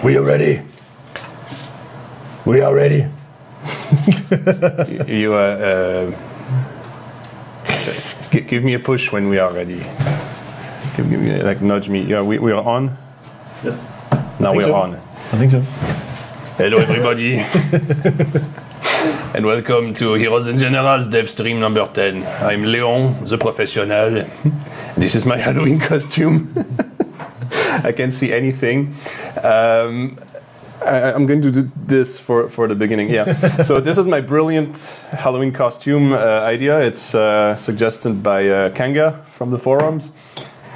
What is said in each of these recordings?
We are ready. We are ready. Give me a push when we are ready. Give me, like, nudge me. Yeah, we are on? Yes. Now we are on. I think so. Hello, everybody. And welcome to Heroes and Generals Devstream number 10. I'm Leon, the professional. This is my Halloween costume. I can't see anything. I'm going to do this for the beginning. Yeah. So this is my brilliant Halloween costume idea. It's suggested by Kanga from the forums.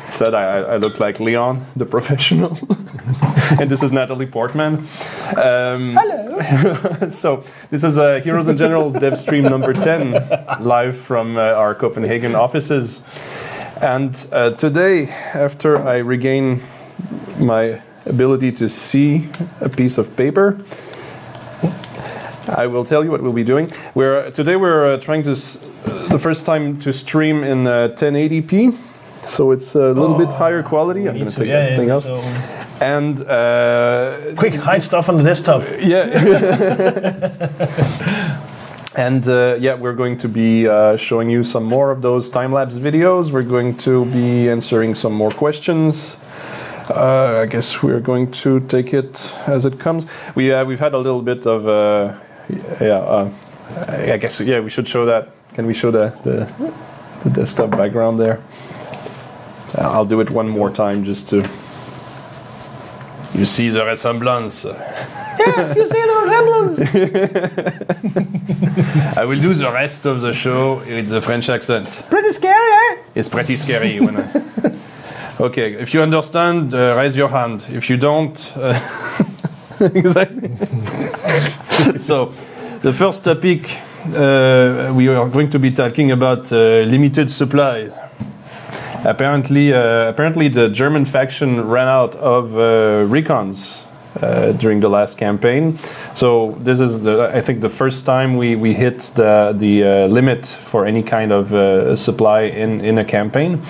Said I look like Leon, the professional. And this is Natalie Portman. Hello. So this is Heroes and Generals Devstream number 10, live from our Copenhagen offices. And today, after I regain my ability to see a piece of paper, I will tell you what we'll be doing. Today we're trying to, the first time to stream in 1080p, so it's a little bit higher quality. I'm going to take everything out. So and quick, hide stuff on the desktop. Yeah. And yeah, we're going to be showing you some more of those time-lapse videos. We're going to be answering some more questions. I guess we're going to take it as it comes. We've had a little bit of I guess we should show that. Can we show the desktop background there? I'll do it one more time just to. You see the resemblance. Yeah, you see the resemblance. I will do the rest of the show with the French accent. Pretty scary, eh? It's pretty scary when I. Okay, if you understand, raise your hand. If you don't, exactly. So, the first topic, we are going to be talking about limited supplies. Apparently, the German faction ran out of recons during the last campaign. So this is, I think, the first time we hit the limit for any kind of supply in a campaign.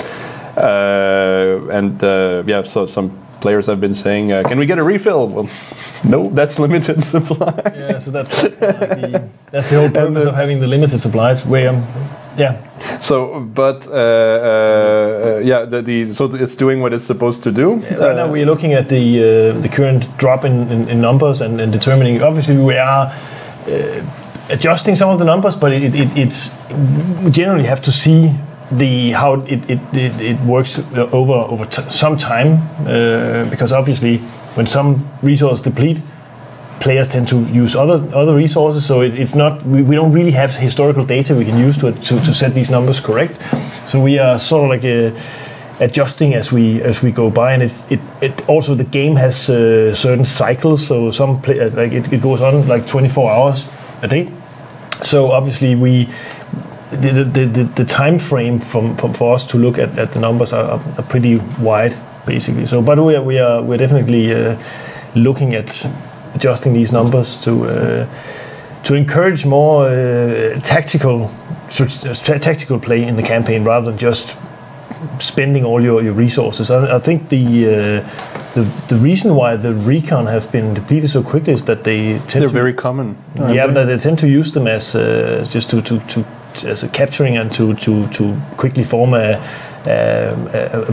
Yeah, so some players have been saying, can we get a refill? Well, no, that's limited supply. Yeah, so that's the whole purpose of having the limited supplies. Yeah. So, but yeah, so it's doing what it's supposed to do. Yeah, right now we're looking at the current drop in numbers and determining. Obviously, we are adjusting some of the numbers, but it's we generally have to see how it works over some time, because obviously when some resources deplete, players tend to use other resources. So it's not, we don't really have historical data we can use to set these numbers correct. So we are sort of like adjusting as we go by, and it also, the game has certain cycles. So some like it goes on like 24 hours a day. So obviously the time frame for us to look at the numbers are pretty wide, basically. So, but we're definitely looking at adjusting these numbers to encourage more tactical play in the campaign rather than just spending all your resources. I think the reason why the recon have been depleted so quickly is that they're very common. Yeah, but they tend to use them as just to as a capturing and to quickly form a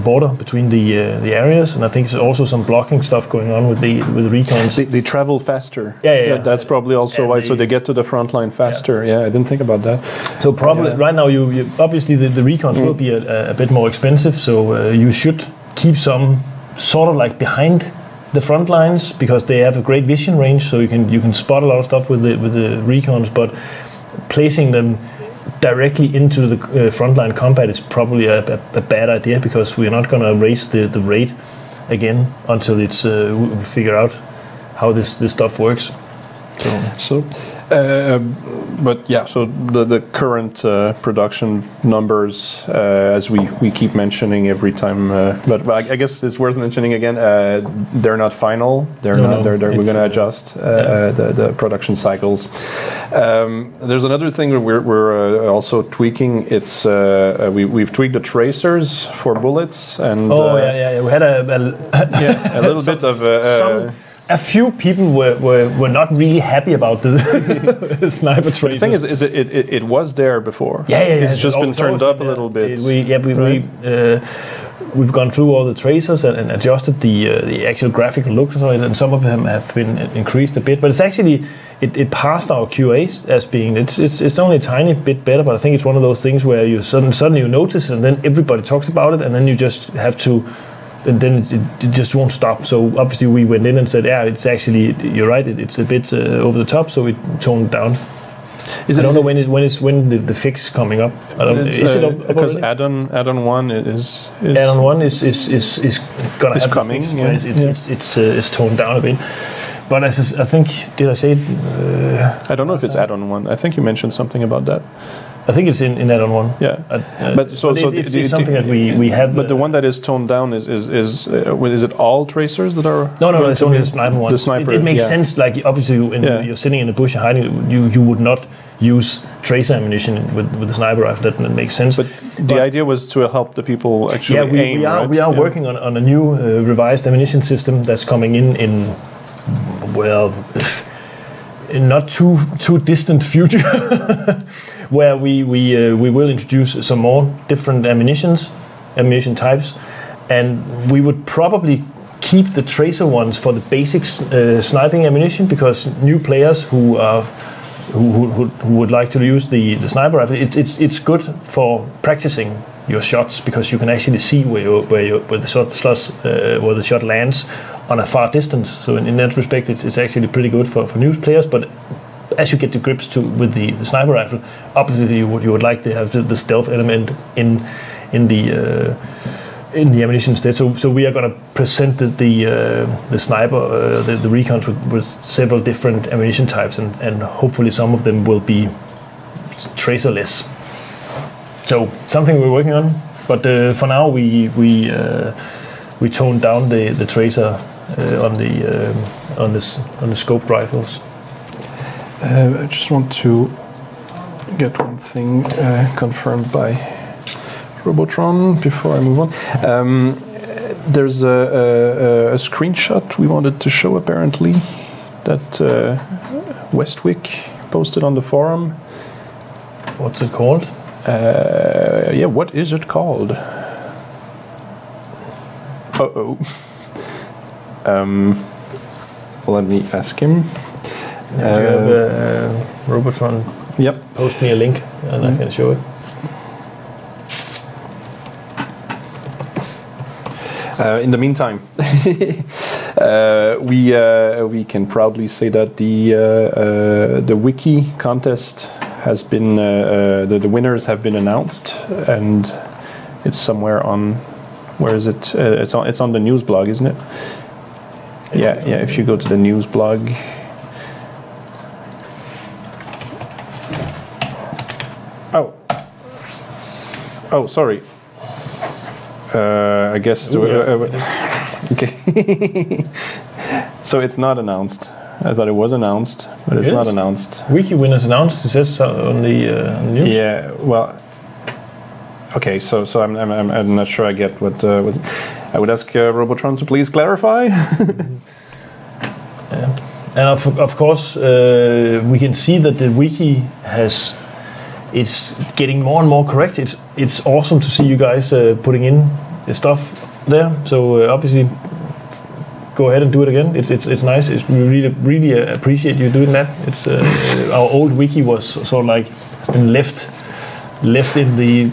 border between the areas, and I think there's also some blocking stuff going on with the recons. They travel faster. Yeah. That's probably also why. So they get to the front line faster. Yeah, I didn't think about that. So probably right now you obviously the recons will be a bit more expensive. So you should keep some sort of like behind the front lines because they have a great vision range. So you can spot a lot of stuff with the recons, but placing them directly into the frontline combat is probably a bad idea, because we're not going to raise the rate again until it's we figure out how this stuff works. But yeah, so the current production numbers, as we keep mentioning every time, but I guess it's worth mentioning again. They're not final. We're going to adjust the production cycles. There's another thing that we're also tweaking. It's we've tweaked the tracers for bullets, and we had a little bit of a few people were not really happy about the sniper tracer. The thing is it was there before. Yeah. It's just been turned up a little bit. We've gone through all the tracers and adjusted the actual graphical look, and some of them have been increased a bit. But it's actually it passed our QAs as being it's only a tiny bit better. But I think it's one of those things where you suddenly you notice, and then everybody talks about it, and then you just have to. And then it just won't stop. So obviously we went in and said, yeah, it's actually, you're right, it's a bit over the top, so we toned it down. I don't know when the fix coming up. Is it up because add-on 1 is add-on 1 is gonna have coming. It's toned down a bit. But as I think, did I say it? I don't know if it's add-on 1. I think you mentioned something about that. I think it's in add-on 1. Yeah, but it's something that we have. But the one that is toned down is it all tracers that are? No, it's only the sniper one. The sniper. It makes sense. Like obviously, you're sitting in the bush and hiding. You would not use tracer ammunition with the sniper rifle. That makes sense. But the idea was to help the people actually aim. We are working on a new revised ammunition system that's coming in not too distant future, where we will introduce some more different ammunition types, and we would probably keep the tracer ones for the basic sniping ammunition, because new players who would like to use the sniper rifle, it's good for practicing your shots, because you can actually see where the shot lands on a far distance. So in that respect, it's actually pretty good for new players. But as you get the grips with the sniper rifle, obviously you would like to have the stealth element in the ammunition instead. So we are going to present the sniper, the recons with several different ammunition types, and hopefully some of them will be tracerless. So something we're working on. But for now we toned down the tracer on the scope rifles. I just want to get one thing confirmed by Robotron before I move on. There's a screenshot we wanted to show apparently that Westwick posted on the forum. What's it called? What is it called? Let me ask him. Robotron. Yep. Post me a link and I can show it. In the meantime, we can proudly say that the Wiki contest has been the winners have been announced, and it's somewhere on. Where is it? It's on the news blog, isn't it? Yeah. If you go to the news blog. Oh, sorry. I guess. Okay. So it's not announced. I thought it was announced, but it's not announced. Wiki winners announced. It says on the news. Yeah. Well. Okay. So I'm not sure I get what was. I would ask Robotron to please clarify. And of course, we can see that the Wiki it's getting more and more correct. It's awesome to see you guys putting in the stuff there. So obviously, go ahead and do it again. It's nice. We really appreciate you doing that. It's our old Wiki was sort of like been left in the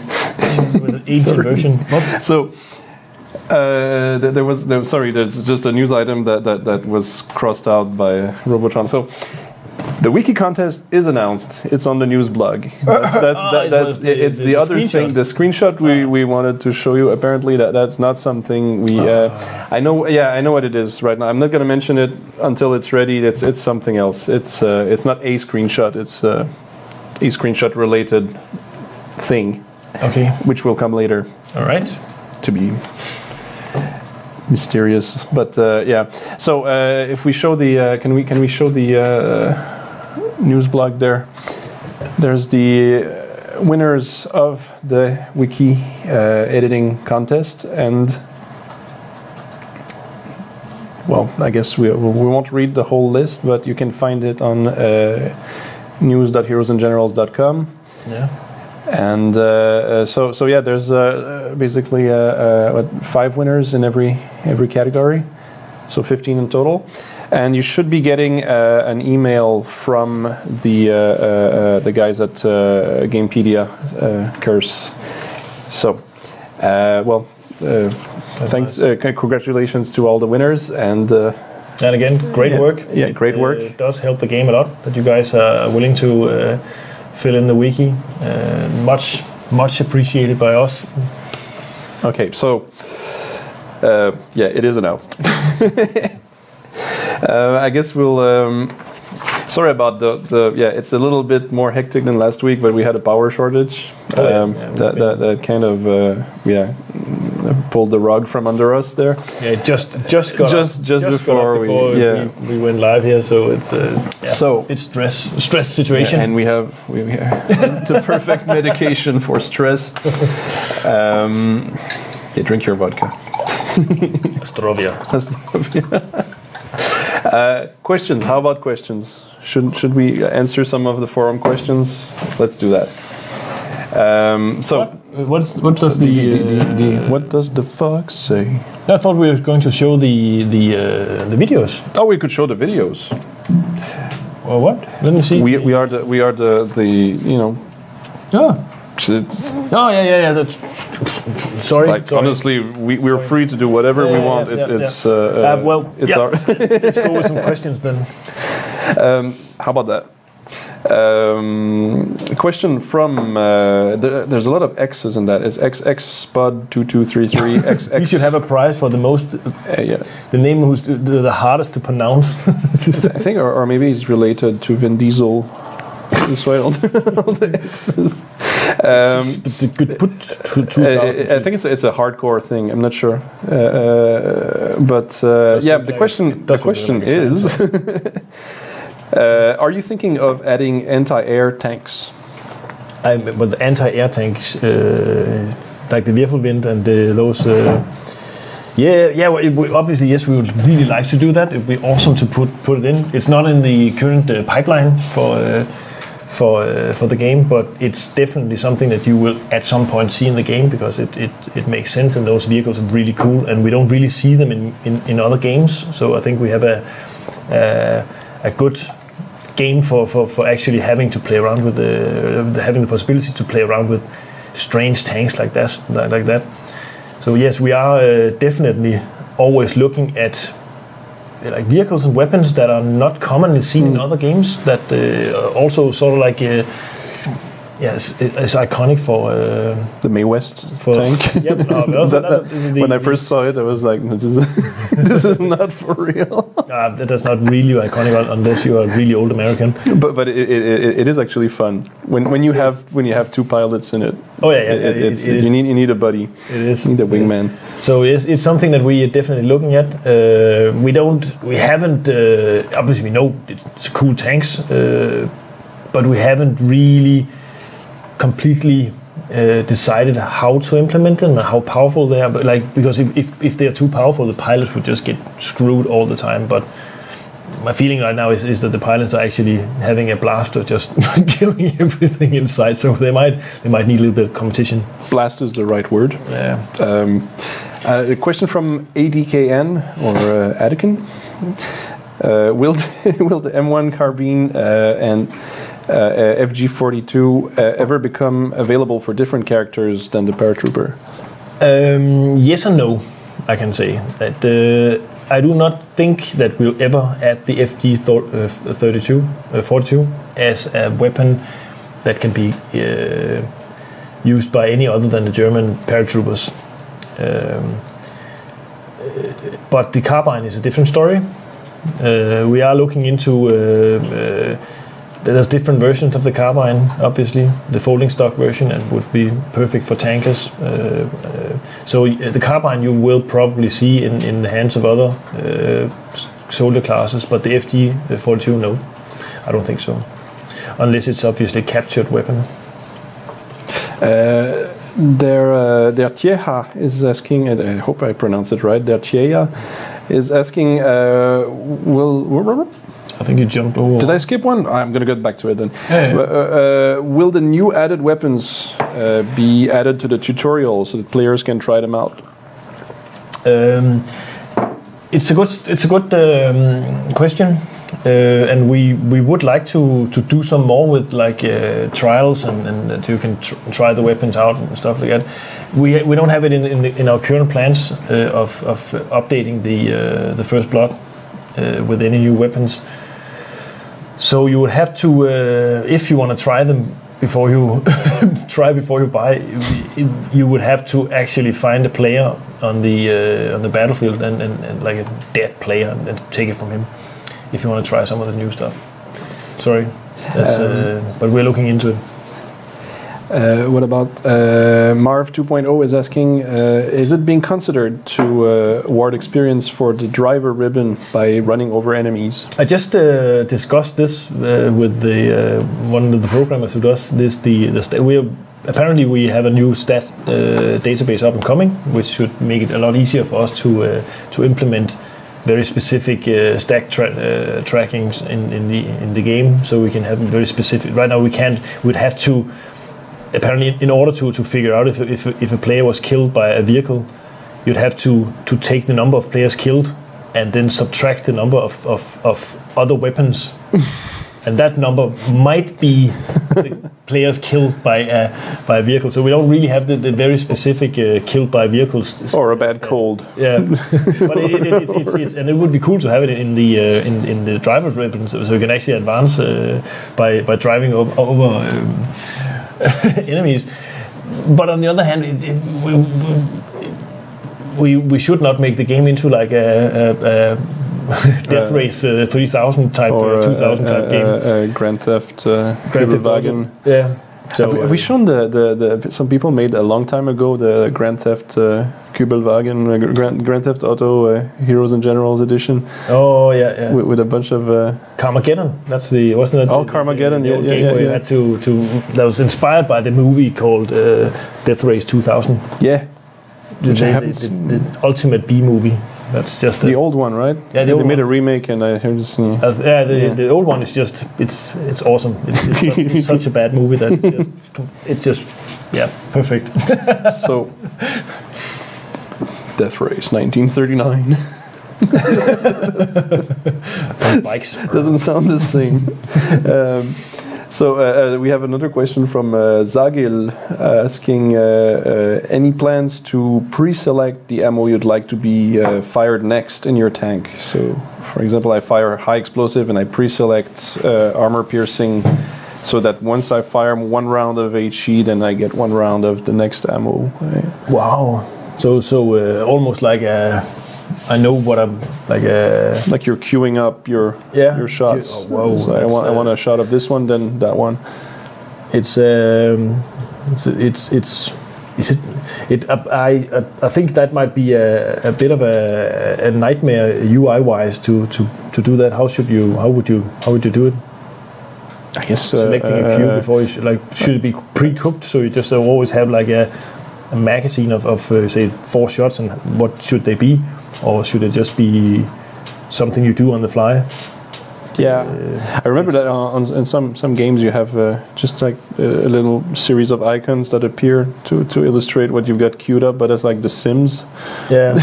ancient version. So. There's just a news item that was crossed out by Robotron. So the Wiki contest is announced. It's on the news blog. It's the other thing. The screenshot we wanted to show you. Apparently that's not something we. I know what it is right now. I'm not going to mention it until it's ready. It's something else. It's not a screenshot. It's a screenshot related thing. Okay. Which will come later. All right. To be mysterious, but yeah. So if we show the, can we show the news blog there? There's the winners of the Wiki editing contest, and well, I guess we won't read the whole list, but you can find it on news.heroesandgenerals.com. Yeah. And so yeah, there's basically 5 winners in every category, so 15 in total. And you should be getting an email from the guys at Gamepedia Curse. So, well, thanks, congratulations to all the winners, and again, great work. Yeah, great work. It does help the game a lot that you guys are willing to fill in the wiki. Much appreciated by us. Okay, so yeah, it is announced. I guess we'll. Sorry about the. Yeah, it's a little bit more hectic than last week, but we had a power shortage. That kind of pulled the rug from under us there. Yeah, just before we went live here, so it's it's stress situation. Yeah, and we have the perfect medication for stress. Yeah, drink your vodka. Astrovia. Questions? How about questions? Should we answer some of the forum questions? Let's do that. What does the fox say? I thought we were going to show the videos. Oh, we could show the videos. Well, what? Let me see. We are the you know. Oh yeah. That's sorry. Honestly, we're free to do whatever we want. It's our. Let's go with some questions then. How about that? A question from there's a lot of X's in that. It's XX-Spud2233. XX. We should have a prize for the most. The name who's the hardest to pronounce. I think, or maybe he's related to Vin Diesel. This way, all the X's. I think it's a hardcore thing. I'm not sure, but yeah. The question is. Are you thinking of adding anti-air tanks? But the anti-air tanks, like the Wirfelwind and those. Obviously, yes, we would really like to do that. It'd be awesome to put it in. It's not in the current pipeline for the game, but it's definitely something that you will at some point see in the game, because it makes sense, and those vehicles are really cool, and we don't really see them in other games. So I think we have a good game for actually having to play around with having the possibility to play around with strange tanks like that. So yes, we are definitely always looking at like vehicles and weapons that are not commonly seen in other games, that also sort of like it's iconic for the Mae West tank. Yep, when I first saw it, I was like, no, this is not for real. That is not really iconic unless you are a really old American. But it is actually fun when you have 2 pilots in it. Oh yeah. You need a buddy. It is. You need a wingman. So it's something that we are definitely looking at. We haven't obviously we know it's cool tanks, but we haven't really completely decided how to implement them and how powerful they are. But because if they are too powerful, the pilots would just get screwed all the time. But my feeling right now is that the pilots are actually having a blast of just killing everything inside. So they might need a little bit of competition. Blast is the right word. Yeah. A question from ADKN or Adikin. Will the M1 carbine and FG42 ever become available for different characters than the paratrooper? Yes and no, I can say that I do not think that we'll ever add the FG42 as a weapon that can be used by any other than the German paratroopers. But the carbine is a different story. We are looking into there's different versions of the carbine, obviously. The folding stock version and would be perfect for tankers. So the carbine you will probably see in the hands of other soldier classes, but the FG42, no, I don't think so. Unless it's obviously a captured weapon. Their Tieha is asking, and I hope I pronounce it right, their Tieha is asking, will... I think you jumped over. Did I skip one? I'm going to get back to it then. Yeah. Will the new added weapons be added to the tutorial so that players can try them out? It's a good question, and we would like to do some more with like trials and that you can try the weapons out and stuff like that. We don't have it in our current plans of updating the First Blood with any new weapons. So you would have to, if you want to try them before you buy, you would have to actually find a player on the battlefield and like a dead player and take it from him if you want to try some of the new stuff. Sorry, but we're looking into it. What about Marv 2.0 is asking, is it being considered to award experience for the driver ribbon by running over enemies? I just discussed this with the one of the programmers who does this. Apparently we have a new stat database up and coming, which should make it a lot easier for us to implement very specific stack trackings in the game, so we can have very specific. Right now we can't. We'd have to. Apparently, in order to figure out if a player was killed by a vehicle, you'd have to take the number of players killed and then subtract the number of other weapons, and that number might be the players killed by a vehicle. So we don't really have the very specific killed by vehicles or a bad cold. Yeah, but it's and it would be cool to have it in the driver's weapons, so you can actually advance by driving over. Enemies, but on the other hand, we should not make the game into like a Death Race 3000 type or 2000 type game. Grand Theft Copenhagen. Yeah. So have we shown the some people made a long time ago the Grand Theft Copenhagen, Grand Theft Auto Heroes and Generals edition? Oh yeah. With a bunch of Carmageddon. That's the wasn't it? Oh, Carmageddon. The old game where you had to that was inspired by the movie called Death Race 2000. Yeah. The ultimate B movie. That's just the old one, right? Yeah, they made a remake, and I heard this. The old one is just it's awesome. It's such a bad movie that it's just perfect. So, Death Race 1939. Bikes doesn't sound the same. So we have another question from Zagil asking any plans to pre-select the ammo you'd like to be fired next in your tank. So, for example, I fire high explosive and I pre-select armor piercing, so that once I fire one round of HE, then I get one round of the next ammo. Wow. So almost like I know what I'm like. Like you're queuing up your shots. Oh, whoa! So I want a shot of this one, then that one. I think that might be a bit of a nightmare UI wise to do that. How would you do it? I guess selecting a queue before you should it be pre-cooked, so you just always have like a magazine of say 4 shots, and what should they be? Or should it just be something you do on the fly? Yeah, I remember that in some games you have just like a little series of icons that appear to illustrate what you've got queued up, but it's like The Sims. Yeah,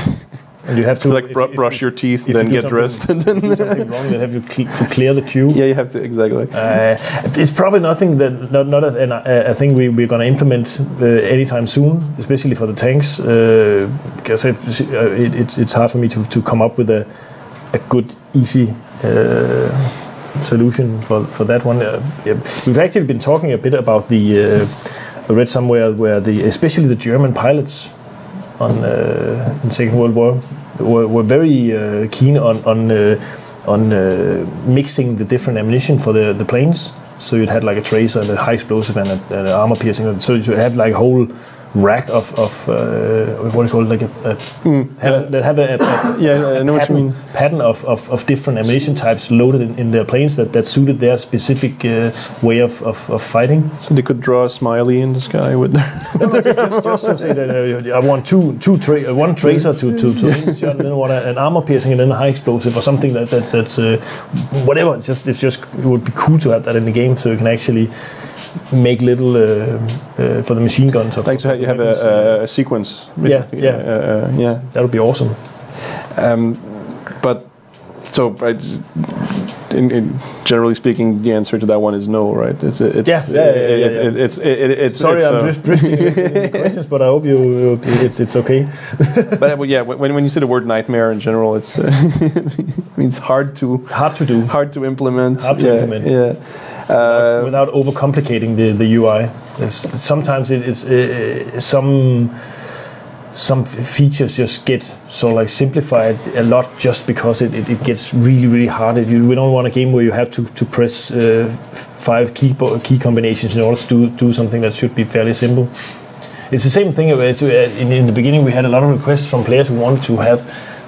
and you have to like brush your teeth, then get dressed, and then do something wrong. You have to clear the queue. Yeah, you have to exactly. It's probably nothing that not a thing we're going to implement anytime soon, especially for the tanks. Because it's hard for me to come up with a good, easy solution for that one. We've actually been talking a bit about I read somewhere where especially the German pilots in Second World War were very keen on mixing the different ammunition for the planes. So you'd had like a tracer and a high explosive and an armor piercing. So you have like a rack of what do you call it, like that have a I know what you mean. pattern of different ammunition types loaded in their planes that suited their specific way of fighting. So they could draw a smiley in the sky with their just to say that I want one tracer to aim the shot, and then I want an armor piercing, and then a high explosive or something that's whatever. It would be cool to have that in the game, so you can actually make little for the machine guns. Like to have a sequence. Yeah. That would be awesome. But so, generally speaking, the answer to that one is no, right? Sorry, I'm drifting in questions, but I hope it's okay. But yeah, when you say the word nightmare in general, it means hard to implement. Yeah. Without overcomplicating the UI. Sometimes it's some features just get sort of like simplified a lot just because it gets really, really hard. We don't want a game where you have to press 5 key combinations in order to do something that should be fairly simple. It's the same thing. In the beginning, we had a lot of requests from players who wanted to have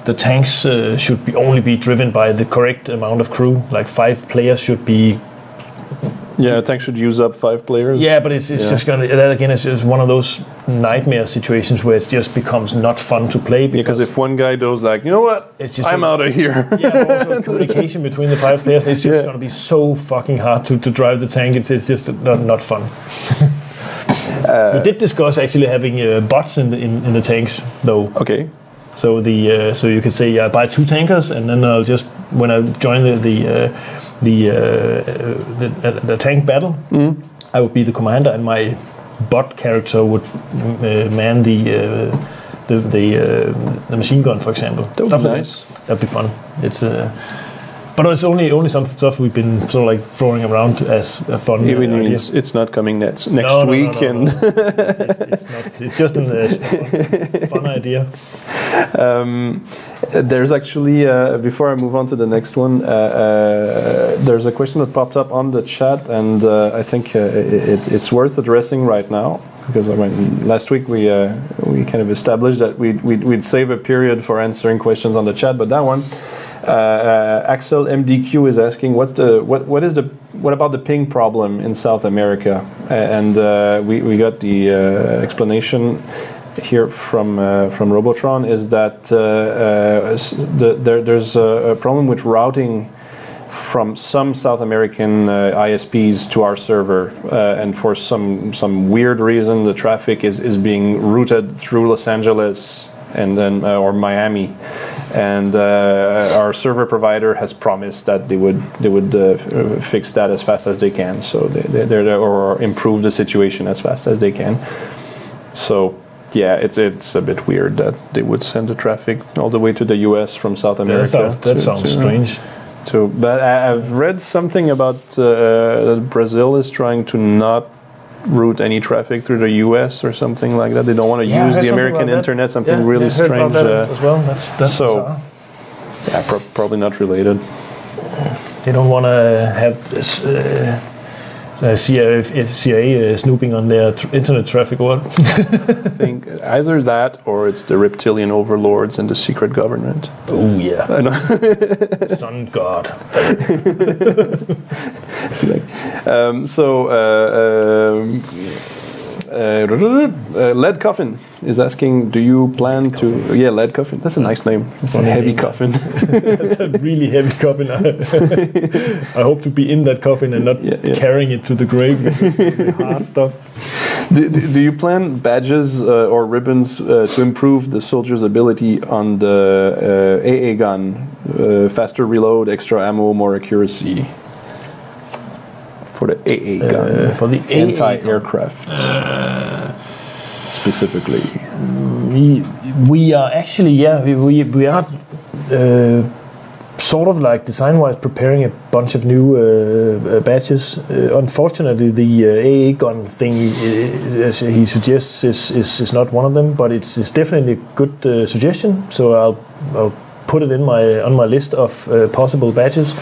the tanks should only be driven by the correct amount of crew. Like 5 players should be. Yeah, a tank should use up 5 players. Yeah, but it's just gonna. That again is one of those nightmare situations where it just becomes not fun to play. Because if one guy goes like, you know what, I'm out of here. Yeah, but also communication between the 5 players. It's just gonna be so fucking hard to drive the tank. It's just not fun. We did discuss actually having bots in the tanks though. Okay. So so you could say buy 2 tankers, and then I'll just when I join the tank battle, I would be the commander, and my bot character would man the machine gun, for example. That would be nice. That'd be fun. But it's only some stuff we've been sort of like throwing around as a fun idea. It's not coming next week. No. It's just a fun idea. There's actually, before I move on to the next one, there's a question that popped up on the chat, and I think it's worth addressing right now. Because last week we kind of established that we'd save a period for answering questions on the chat, but that one. Axel MDQ is asking what about the ping problem in South America, and we got the explanation here from Robotron is that there's a problem with routing from some South American ISPs to our server, and for some weird reason the traffic is being routed through Los Angeles and then or Miami. And our server provider has promised that they would fix that as fast as they can. So or improve the situation as fast as they can. So yeah, it's a bit weird that they would send the traffic all the way to the US from South America. That sounds strange. But I've read something about Brazil is trying to not route any traffic through the US or something like that. They don't want to use the American internet. Something really strange. As well. That's so. Bizarre. Yeah, probably not related. They don't want to have CIA snooping on their internet traffic. Or what? I think either that or it's the reptilian overlords and the secret government. Oh yeah, I know. Sun God. Lead Coffin is asking, do you plan to... Yeah, Lead Coffin. That's a nice name. It's a heavy coffin. That's a really heavy coffin. I hope to be in that coffin and not carrying it to the grave. It's hard stuff. Do you plan badges or ribbons to improve the soldier's ability on the AA gun? Faster reload, extra ammo, more accuracy? For the AA gun, for the anti-aircraft, specifically. We are actually, we are sort of like design-wise preparing a bunch of new badges. Unfortunately, the AA gun thing, as he suggests, is not one of them, but it's definitely a good suggestion. So I'll put it on my list of possible badges.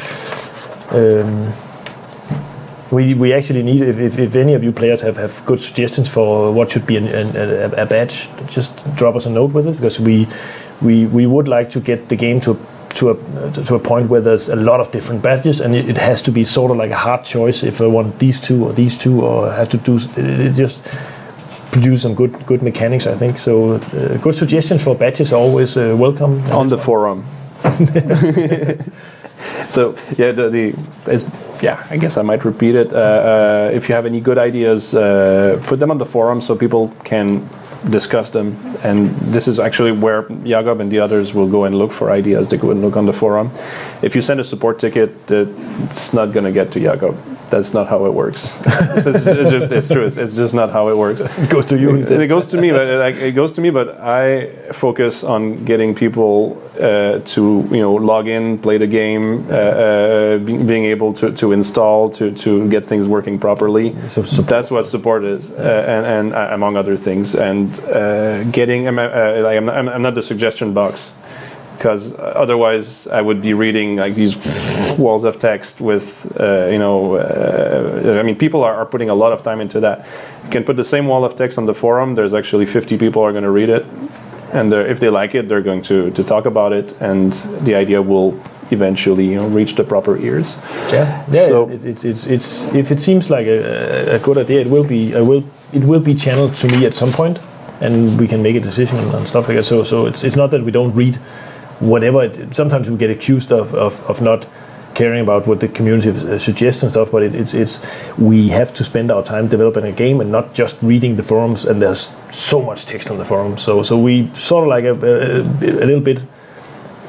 We actually need, if any of you players have good suggestions for what should be a badge, just drop us a note with it, because we would like to get the game to a point where there's a lot of different badges, and it has to be sort of like a hard choice if I want these two, or have to do it, just produce some good mechanics, I think. So good suggestions for badges are always welcome on the forum. So yeah, I guess I might repeat it. If you have any good ideas, put them on the forum so people can discuss them. And this is actually where Jakob and the others will go and look for ideas. They go and look on the forum. If you send a support ticket, it's not going to get to Jakob. That's not how it works. It's true. It's just not how it works. It goes to you. It goes to me, but I focus on getting people to log in, play the game, being able to install, to get things working properly. So that's what support is, and among other things. And getting, I'm not the suggestion box, because otherwise I would be reading like these walls of text with, people are putting a lot of time into that. You can put the same wall of text on the forum. There's actually 50 people are going to read it, and if they like it, they're going to talk about it, and the idea will eventually reach the proper ears. Yeah. So it's if it seems like a good idea, it will be channeled to me at some point, and we can make a decision on stuff like that. So it's not that we don't read whatever. Sometimes we get accused of not caring about what the community suggests and stuff, but it's we have to spend our time developing a game and not just reading the forums, and there's so much text on the forums. So we sort of like a little bit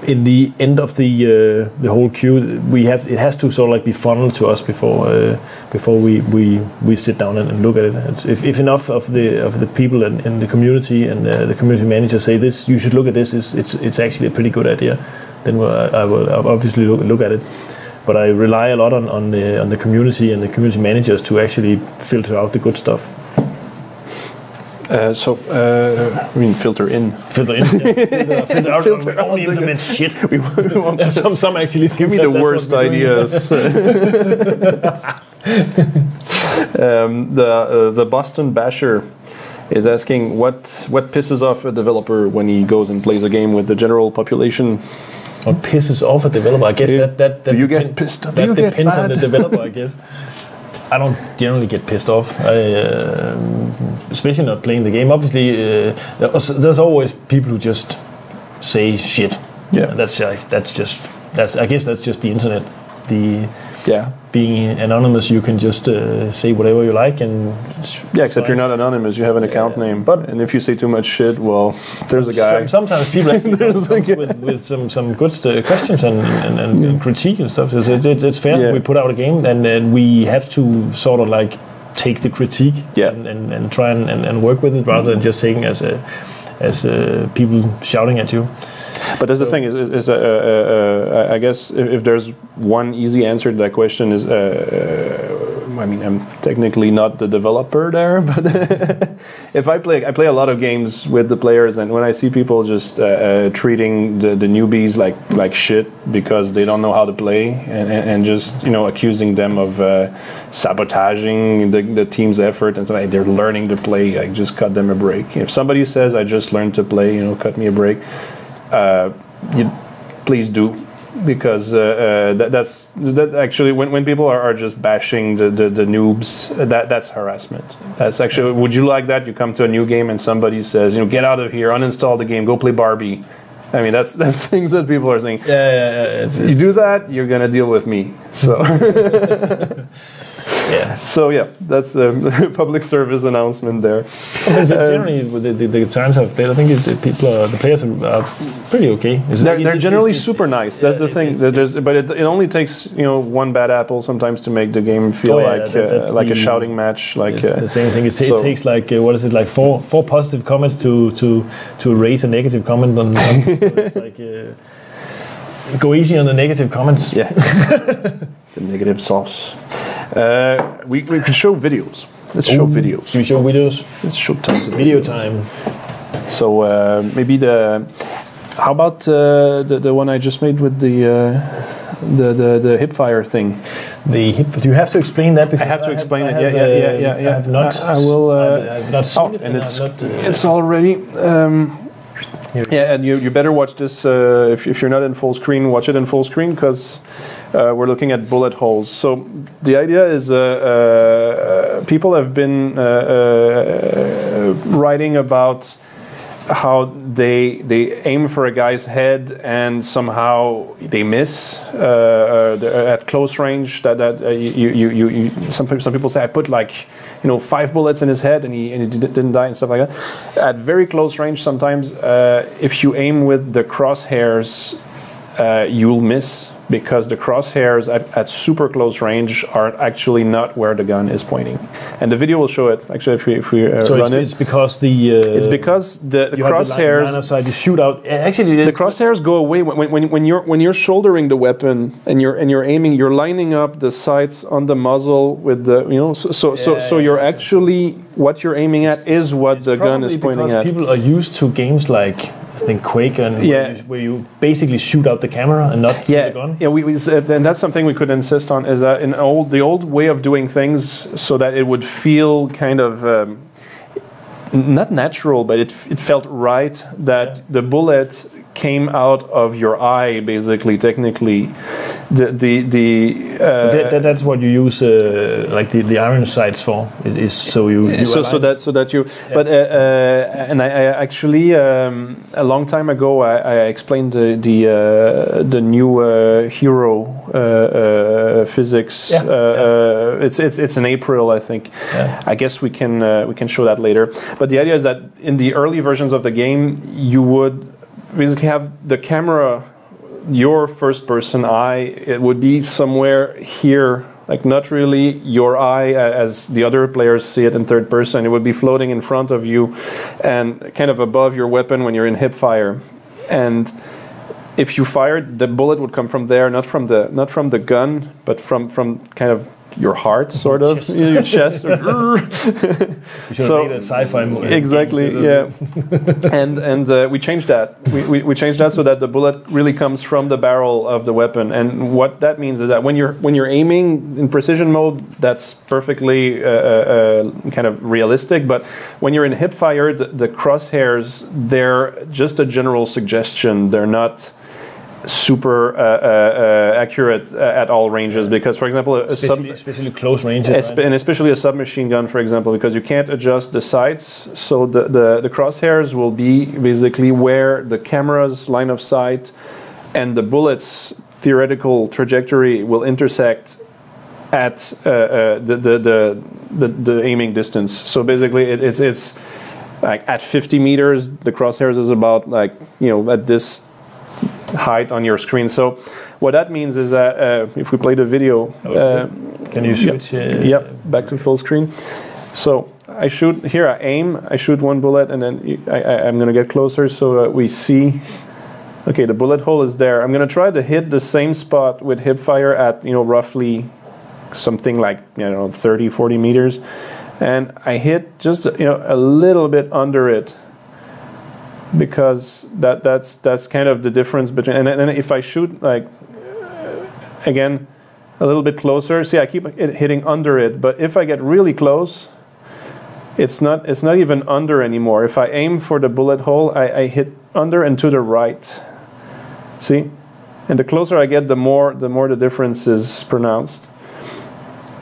in the end of the whole queue. It has to sort of like be funneled to us before we sit down and look at it. If enough of the people in the community and the community managers say this, you should look at this, it's actually a pretty good idea, then I will obviously look at it. But I rely a lot on the community and the community managers to actually filter out the good stuff. Filter in. Filter in. Yeah. Filter out. We only implement shit. Some actually give me the worst ideas. The Boston Basher is asking what pisses off a developer when he goes and plays a game with the general population. What pisses off a developer? I guess that do you get pissed off? That depends on the developer, I guess. I don't generally get pissed off, especially not playing the game. Obviously, there's always people who just say shit. Yeah, and I guess that's just the internet. Being anonymous, you can just say whatever you like, and except you're not anonymous. You have an account name, and if you say too much shit, well, there's a guy. Sometimes people actually come with some good questions and critique and stuff. It's fair. Yeah. We put out a game, and we have to sort of like take the critique and try and work with it, rather than just saying as people shouting at you. But that's the thing is I guess if there's one easy answer to that question is, I'm technically not the developer there, but if I play a lot of games with the players, and when I see people just treating the newbies like shit because they don't know how to play, and just accusing them of sabotaging the team's effort, and so they're learning to play, like, just cut them a break. If somebody says I just learned to play, cut me a break. Please do, because that's actually when people are just bashing the noobs, that's harassment. That's actually, would you like that? You come to a new game and somebody says, get out of here, uninstall the game, go play Barbie. I mean, that's things that people are saying. Yeah. You do that, you're gonna deal with me. So. Yeah. So that's a public service announcement there. Generally, the times I've played, I think the players are pretty okay. They're generally super nice. That's the thing. But it only takes one bad apple sometimes to make the game feel like a shouting match. Like the same thing. It takes like what is it, like four positive comments to erase a negative comment on. So it's like go easy on the negative comments. Yeah. The negative sauce. We could show videos. Let's show videos. Should we show videos? Let's show tons of video time. So maybe how about the one I just made with the the hip fire thing. The hip. Do you have to explain that? Because I have to explain it. Yeah. I have not. I will. I've not seen it, and it's I've not, it's already. And you better watch this if you're not in full screen. Watch it in full screen because we're looking at bullet holes. So the idea is people have been writing about how they aim for a guy's head and somehow they miss at close range. Some people say I put like 5 bullets in his head and he didn't die and stuff like that. At very close range, sometimes if you aim with the crosshairs, you'll miss because the crosshairs at super close range are actually not where the gun is pointing. And the video will show it. Actually, if we run it. It's because the crosshairs. Have the side you shoot out. Actually, the crosshairs go away when you're shouldering the weapon and you're aiming. You're lining up the sights on the muzzle with the so you're actually what you're aiming at is what the gun is pointing at. People are used to games like I think Quake and where you basically shoot out the camera and not the gun. Yeah, and that's something we could insist on is that the old way of doing things so that it would feel kind of not natural, but it felt right that the bullet came out of your eye, basically, technically. That's what you use like the iron sights for. Is so that you. Yeah. But and I actually a long time ago I explained the new hero physics. It's in April, I think. Yeah. I guess we can show that later. But the idea is that in the early versions of the game, you would basically have the camera, your first person eye, it would be somewhere here, like not really your eye as the other players see it in third person. It would be floating in front of you and kind of above your weapon when you're in hip fire. And if you fired, the bullet would come from there, not from the gun, but from kind of your heart, sort of, your chest. So made a sci-fi movie. Exactly, yeah. and we changed that. We changed that so that the bullet really comes from the barrel of the weapon. And what that means is that when you're aiming in precision mode, that's perfectly kind of realistic. But when you're in hip fire, the crosshairs, they're just a general suggestion. They're not super accurate at all ranges because, for example, especially close ranges, and especially a submachine gun, for example, because you can't adjust the sights, so the crosshairs will be basically where the camera's line of sight and the bullet's theoretical trajectory will intersect at the aiming distance. So basically, it's like at 50 meters, the crosshairs is about like at this height on your screen. So what that means is that if we play the video, can you switch? Back to full screen. So I shoot here. I aim. I shoot one bullet, and then I'm going to get closer so we see. Okay, the bullet hole is there. I'm going to try to hit the same spot with hip fire at roughly something like 30, 40 meters, and I hit just a little bit under it. Because that's kind of the difference between and if I shoot like again a little bit closer, see I keep hitting under it, but if I get really close, it's not even under anymore. If I aim for the bullet hole, I hit under and to the right. See, and the closer I get, the more the difference is pronounced.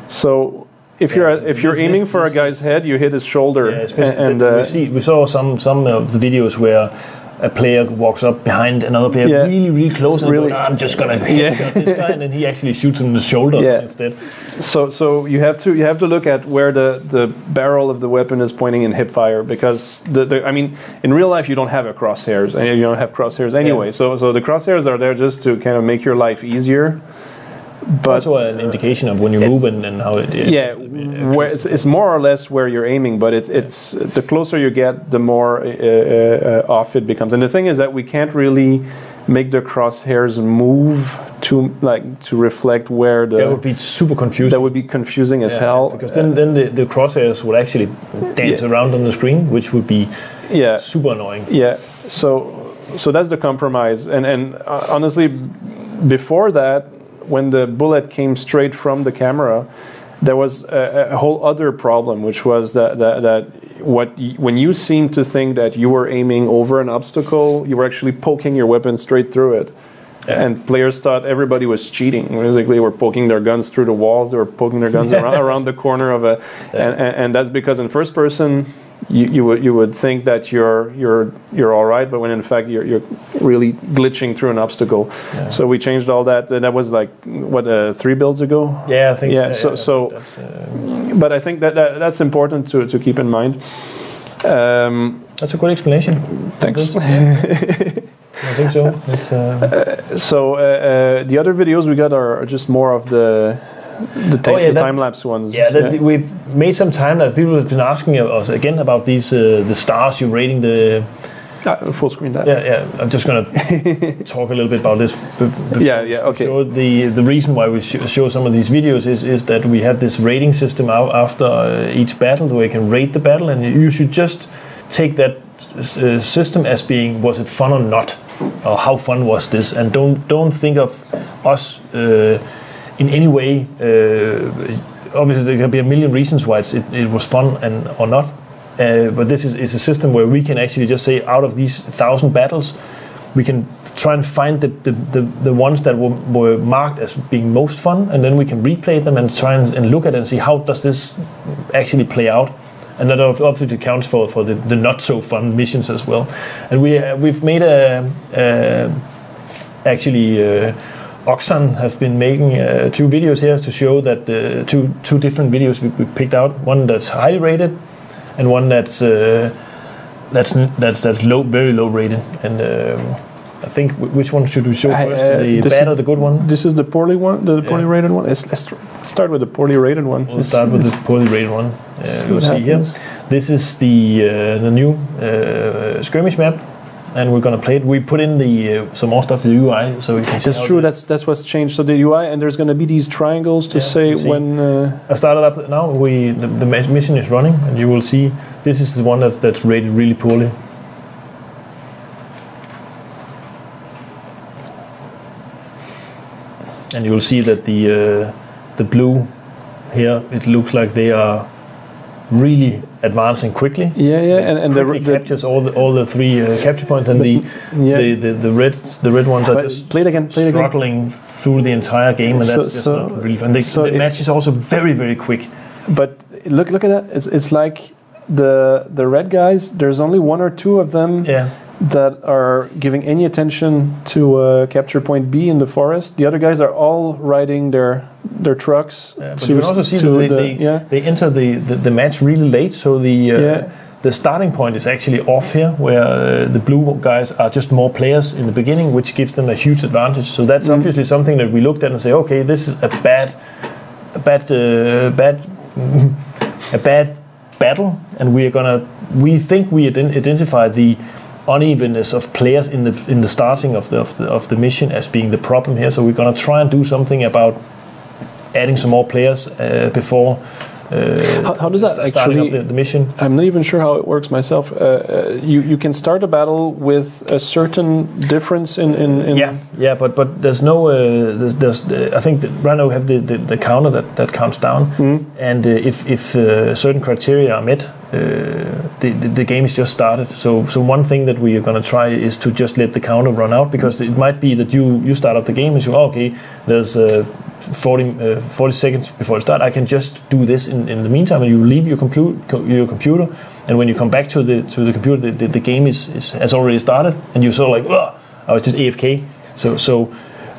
So. If you're aiming for a guy's head, you hit his shoulder. Yeah, and we saw some of the videos where a player walks up behind another player really close and goes, I'm just gonna headshot this guy, and then he actually shoots him in the shoulder instead. So you have to look at where the barrel of the weapon is pointing in hip fire, because I mean in real life you don't have crosshairs, and you don't have crosshairs anyway. Yeah. So the crosshairs are there just to kind of make your life easier. But also an indication of when you move and how it is. Yeah, where it's more or less where you're aiming, but it's the closer you get, the more off it becomes. And the thing is that we can't really make the crosshairs move to reflect where the. That would be super confusing. That would be confusing as hell. Because then the crosshairs would actually dance around on the screen, which would be super annoying. Yeah. So that's the compromise. And honestly, before that, when the bullet came straight from the camera, there was a whole other problem, which was that when you seemed to think that you were aiming over an obstacle, you were actually poking your weapon straight through it. Yeah. And players thought everybody was cheating. Basically, they were poking their guns through the walls. They were poking their guns around the corner of a, and that's because in first person, you would think that you're all right, but when in fact you're really glitching through an obstacle. Yeah. So we changed all that, and that was like what 3 builds ago. Yeah, I think. Yeah. So but I think that's important to keep in mind. That's a good explanation. Thanks. I think so. The other videos we got are just more of the time-lapse ones. Yeah, we've made some time-lapse. People have been asking us again about these the stars you're rating the... full screen that. Yeah. I'm just going to talk a little bit about this. Okay. So the reason why we show some of these videos is that we have this rating system after each battle where you can rate the battle, and you should just take that system as being, was it fun or not, or how fun was this, and don't think of us in any way. Obviously there can be a million reasons why it was fun or not, but this is a system where we can actually just say, out of these 1,000 battles, we can try and find the ones that were marked as being most fun, and then we can replay them and try and look at it and see how does this actually play out. And that obviously counts for the not so fun missions as well. And we've made Oxan have been making 2 videos here to show that two different videos we picked out. One that's highly rated, and one that's low, very low rated. And I think which one should we show first? The bad or the good one? This is the poorly one, the poorly rated one. Let's start with the poorly rated one. We'll start with the poorly rated one. You'll see here. This is the new skirmish map, and we're gonna play it. We put in some more stuff, the UI, so you can see. That's true. That's what's changed. So the UI, and there's gonna be these triangles to say when. I started up now. The mission is running, and you will see this is the one that's rated really poorly. And you will see that the blue here, it looks like they are really advancing quickly. And the captures all the 3 capture points, and the red ones are just struggling through the entire game, and that's just not really fun. The match is also very, very quick. But look at that. It's like the red guys. There's only 1 or 2 of them. Yeah. That are giving any attention to capture point B in the forest. The other guys are all riding their trucks. But you can also see they enter the match really late, so the starting point is actually off here, where the blue guys are just more players in the beginning, which gives them a huge advantage. So that's obviously something that we looked at and say, okay, this is a bad battle, and we think we identify the unevenness of players in the starting of the mission as being the problem here. So we're gonna try and do something about adding some more players before. How does that actually the mission? I'm not even sure how it works myself. You can start a battle with a certain difference in but there's no I think that right now we have the counter that counts down, and if certain criteria are met, the game is just started. So one thing that we are going to try is to just let the counter run out, because it might be that you start up the game and you okay, there's 40 seconds before it starts. I can just do this in the meantime, and you leave your computer, and when you come back to the computer, the game has already started, and you're sort of like, I was just AFK. So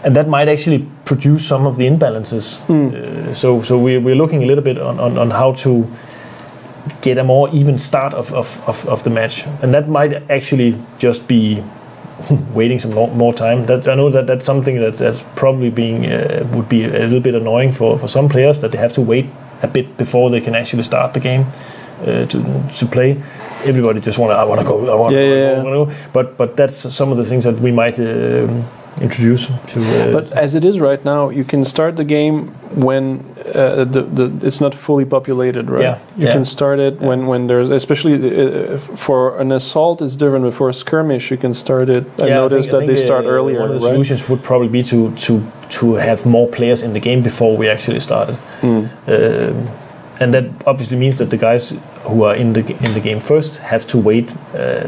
and that might actually produce some of the imbalances. So we're looking a little bit on how to get a more even start of the match, and that might actually just be waiting some more time. I know that's something that's probably would be a little bit annoying for some players, that they have to wait a bit before they can actually start the game to play. Everybody just I want to go. But that's some of the things that we might introduce to. But as it is right now, you can start the game when it's not fully populated, right? Yeah. You can start it when there's, especially for an assault, it's different. But for a skirmish, you can start it. I noticed that they start earlier. One of the right? solutions would probably be to have more players in the game before we actually started. And that obviously means that the guys who are in the game first have to wait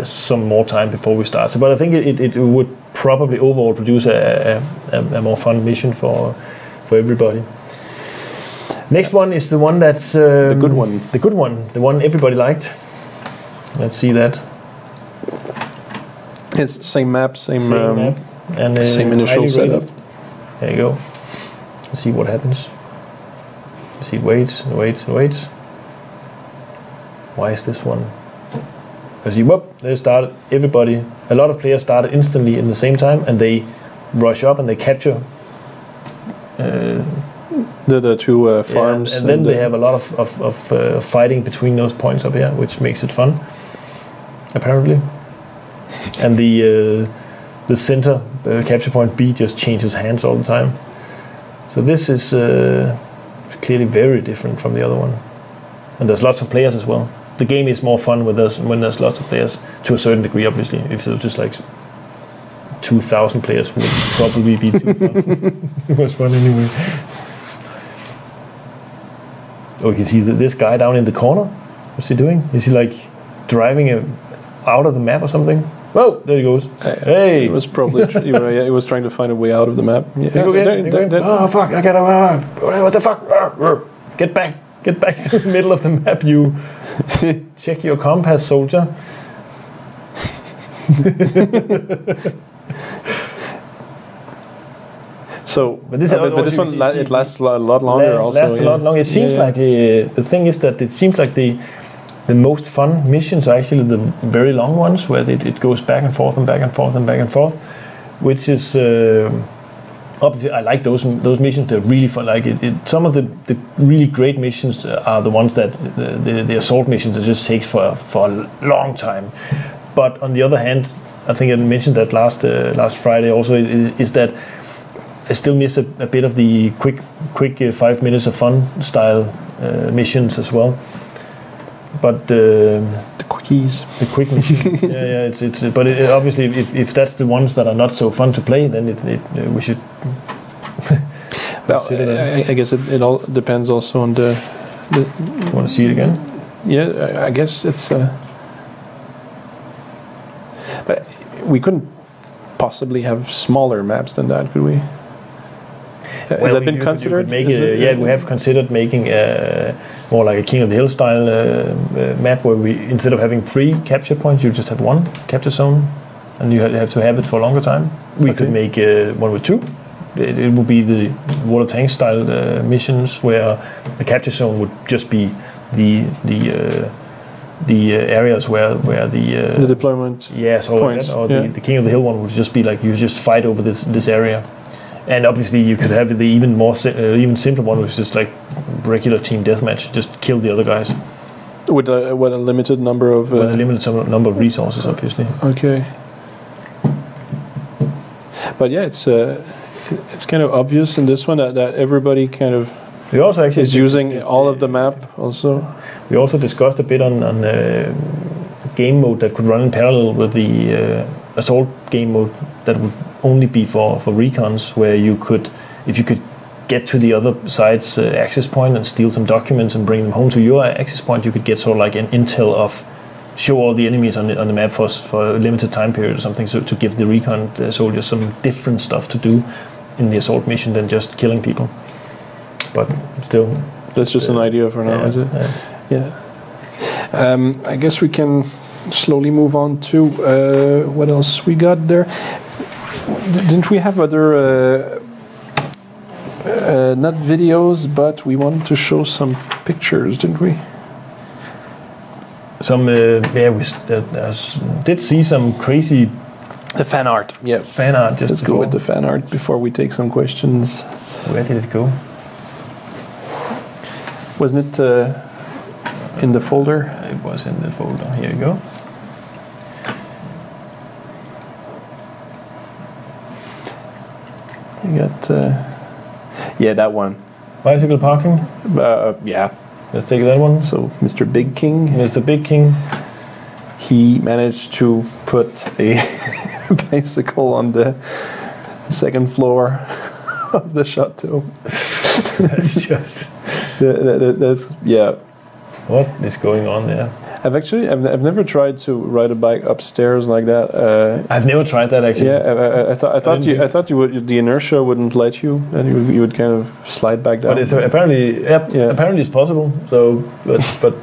some more time before we start. But I think it would probably overall produce a more fun mission for everybody. Next one is the one that's the good one. The good one, the one everybody liked. Let's see that. It's same map, same map, and same initial setup. There you go. Let's see what happens. See, waits. Why is this one? Because they started. Everybody, a lot of players started instantly in the same time, and they rush up and they capture the two farms, and then they have a lot of fighting between those points up here, which makes it fun, apparently. And the center capture point B just changes hands all the time. So this is clearly very different from the other one. And there's lots of players as well. The game is more fun with us when there's lots of players, to a certain degree, obviously. If it was just like 2,000 players, would probably be too fun. It was fun anyway. Oh, you can see this guy down in the corner. What's he doing? Is he like driving out of the map or something? Whoa, there he goes. Hey! It was probably he was trying to find a way out of the map. Oh fuck! I gotta. What the fuck? Get back! Get back to the middle of the map, you. Check your compass, soldier. So, but this one it lasts a lot longer. Lasts a lot longer. It seems like the thing is that it seems like the most fun missions are actually the very long ones, where it goes back and forth and back and forth and back and forth, which is obviously I like those missions. They're really fun. Like some of the really great missions are the ones that the assault missions that just takes for a long time. But on the other hand, I think I mentioned that last Friday also, is that I still miss a bit of the quick 5 minutes of fun style missions as well. But the quickies, the quick mission, it's but obviously if that's the ones that are not so fun to play, then we should. Well, I guess it all depends also on the. You want to see it again? Yeah, I guess it's. But we couldn't possibly have smaller maps than that, could we? Has that been considered? We have considered making more like a King of the Hill style map, where we, instead of having 3 capture points, you just have 1 capture zone, and you have to have it for a longer time. We could make one with 2. It would be the water tank style missions, where the capture zone would just be the areas where the deployment points, the King of the Hill one would just be like you just fight over this area. And obviously, you could have the even more even simpler one, which is just like regular team deathmatch, just kill the other guys. With a limited number of number of resources, obviously. Okay. But yeah, it's kind of obvious in this one that everybody kind of is using all of the map. Also, we also discussed a bit on game mode that could run in parallel with the assault game mode that would only be for recons, where you could, if you could get to the other side's access point and steal some documents and bring them home to your access point, you could get sort of like an intel of show all the enemies on the map for a limited time period or something, so to give the recon soldiers some different stuff to do in the assault mission than just killing people. But still, that's just an idea for now, is it? Yeah. I guess we can slowly move on to what else we got there. Didn't we have other not videos, but we wanted to show some pictures, didn't we? Some we did see some crazy fan art. Yeah, fan art. Let's go with the fan art before we take some questions. Where did it go? Wasn't it in the folder? It was in the folder. Here you go. You got, yeah, that one. Bicycle parking. Yeah. Let's take that one. So Mr. Big King. Mr. Big King. He managed to put a bicycle on the second floor of the chateau. That's just. That's yeah. What is going on there? I've never tried to ride a bike upstairs like that. I've never tried that actually. Yeah, I thought you would. The inertia wouldn't let you, and you would kind of slide back down. But it's apparently apparently it's possible. So, but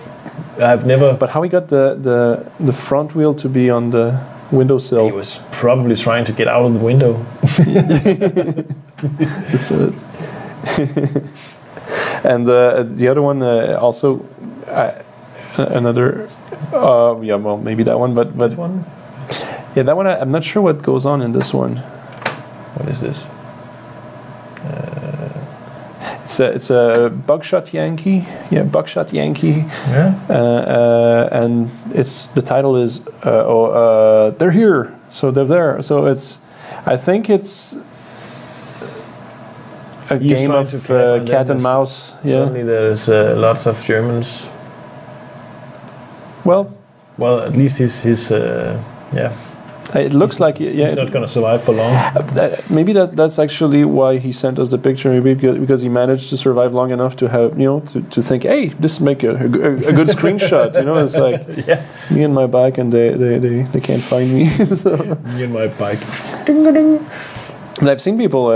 I've never. But how he got the front wheel to be on the windowsill? He was probably trying to get out of the window. And the other one also. Another, well, maybe that one, but Which one? Yeah, that one. I'm not sure what goes on in this one. What is this? It's a Buckshot Yankee. Yeah, Buckshot Yankee. Yeah. And the title is they're here, so they're there. So I think it's a game of cat and mouse. Yeah. Suddenly there's lots of Germans. Well, at least his yeah. It looks like he's not going to survive for long. Maybe that's actually why he sent us the picture. Maybe because he managed to survive long enough to have to think, hey, this make a good screenshot. It's like me and my bike, and they can't find me. So. Me and my bike. Ding, ding. And I've seen people,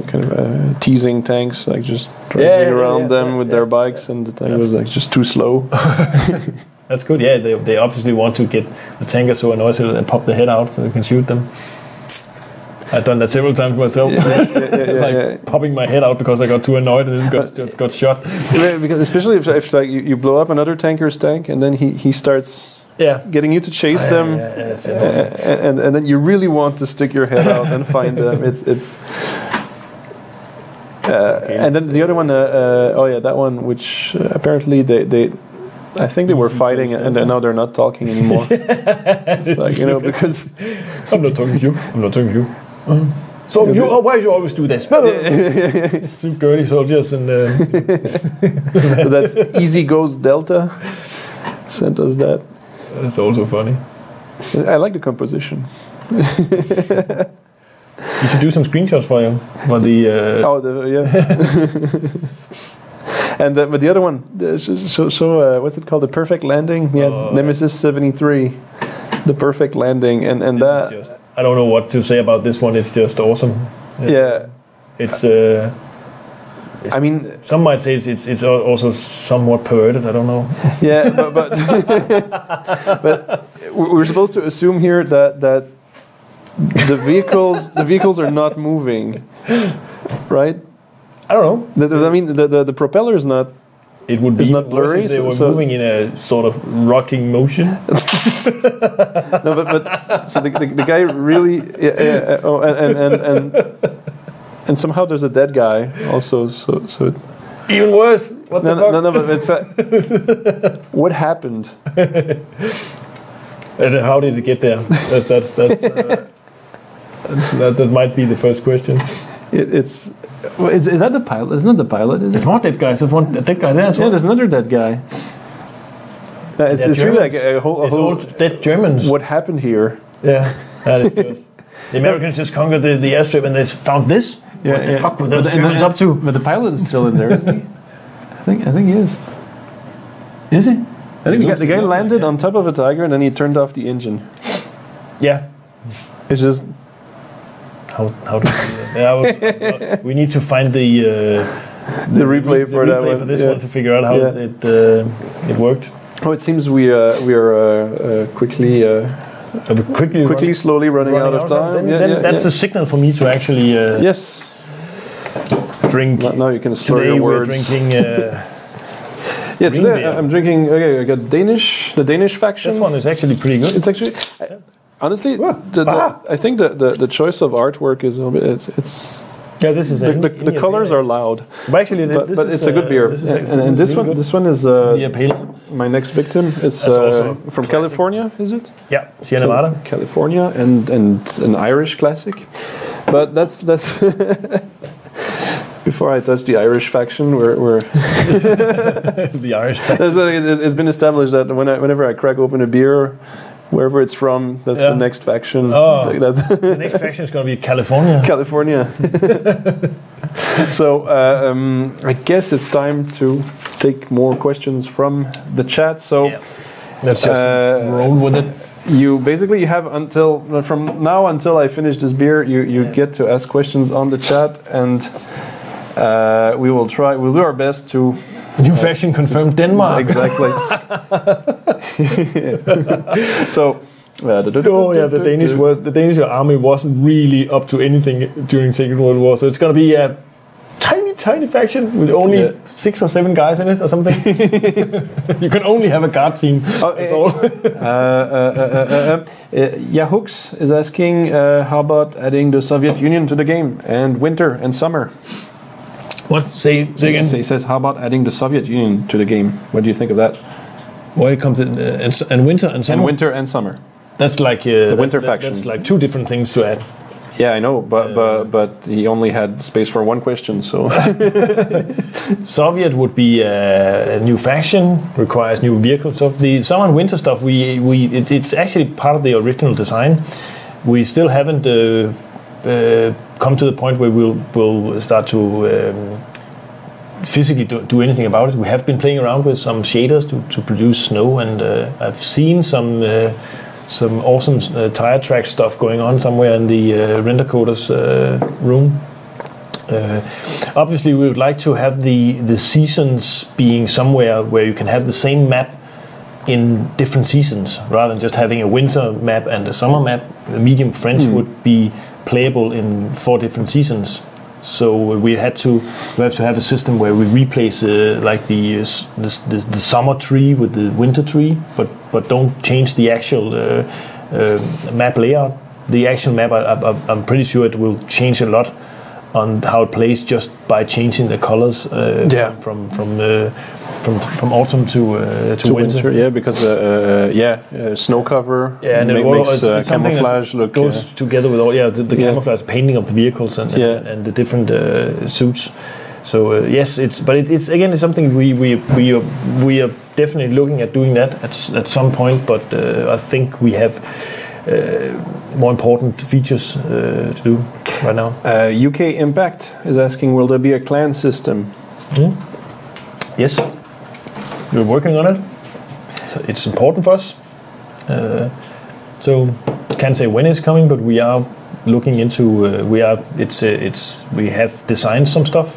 kind of teasing tanks, like just driving around them with their bikes, and the tank was like just too slow. That's good. Yeah, they obviously want to get the tanker so annoyed and pop the head out so they can shoot them. I've done that several times myself. Popping my head out because I got too annoyed and then got shot. Yeah, because especially if like you blow up another tanker's tank and then he starts getting you to chase them, and then you really want to stick your head out and find them. It's and then the other one, that one, which apparently they I think they were fighting, and now they're not talking anymore. It's like, because I'm not talking to you. I'm not talking to you. So why do you always do this? Some girly soldiers and. So that's Easy Goes Delta. Sent us that. That's also funny. I like the composition. You should do some screenshots for you. And but the other one, what's it called? The Perfect Landing. Yeah, Nemesis 73, the Perfect Landing, and that. I don't know what to say about this one. It's just awesome. It's. I mean, some might say it's also somewhat perverted. I don't know. Yeah, but but we're supposed to assume here that the vehicles are not moving, right? I don't know. I mean, the propeller is not. It would be not blurry. If they were moving in a sort of rocking motion. No, but so the guy really. And somehow there's a dead guy also. So even worse. What the fuck? No, but it's what happened? And how did it get there? That might be the first question. Is that the pilot? Isn't it the pilot? There's more dead guys. There's one dead guy there as well. Yeah, there's another dead guy. It's really like a whole dead Germans. What happened here? Yeah, that is just. The Americans just conquered the airstrip and they found this. What the fuck were those Germans up to? But the pilot is still in there, isn't he? I think he is. Is he? I think the guy landed on top of a tiger and then he turned off the engine. Yeah. It's just. How do we do that? We need to find the replay for that one. For this one to figure out how it worked. Oh, it seems we are quickly, slowly running out of time. Then that's a signal for me to actually drink. Now you can store your words. We're drinking. Today I'm drinking. Okay, I got the Danish faction. This one is actually pretty good. It's actually. Honestly, I think the choice of artwork is a little bit. It's this is the colors are loud. But actually, but it's a good beer. And this one is my next victim is from California. Is it? Yeah, Sierra Nevada, California, and an Irish classic. But that's Before I touch the Irish faction, we're The Irish faction. it's been established that whenever I crack open a beer, wherever it's from, that's the next faction. Oh, like that. The next faction is going to be California. California. So I guess it's time to take more questions from the chat. So let's just roll with it. You basically have from now until I finish this beer, you get to ask questions on the chat, and we'll do our best to. New faction confirmed Denmark. Exactly. So. The Danish army wasn't really up to anything during Second World War, so it's going to be a tiny faction with only 6 or 7 guys in it or something. You can only have a guard team. That's all. Yahooks is asking, how about adding the Soviet Union to the game and winter and summer? What? Say again. He says, how about adding the Soviet Union to the game? What do you think of that? Well, it comes in and winter and summer. And winter and summer. That's like the winter faction. That's like 2 different things to add. Yeah, I know, but he only had space for 1 question, so. Soviet would be a new faction, requires new vehicles. Of the summer and winter stuff, it's actually part of the original design. We still haven't come to the point where we'll start to physically do anything about it. We have been playing around with some shaders to produce snow, and I've seen some awesome tire track stuff going on somewhere in the render coders room. Obviously, we would like to have the seasons being somewhere where you can have the same map in different seasons, rather than just having a winter map and a summer map. The medium French would be playable in 4 different seasons. So we have to have a system where we replace like the summer tree with the winter tree, but don't change the actual map layout. The actual map, I'm pretty sure it will change a lot on how it plays just by changing the colors from autumn to winter. Yeah, because snow cover makes camouflage look goes together with all the camouflage painting of the vehicles and the different suits. So yes, it's something we are definitely looking at doing that at some point. But I think we have more important features to do right now. UK Impact is asking, will there be a clan system? Yes. We're working on it. So it's important for us. So can't say when it's coming, but we are looking into. We have designed some stuff.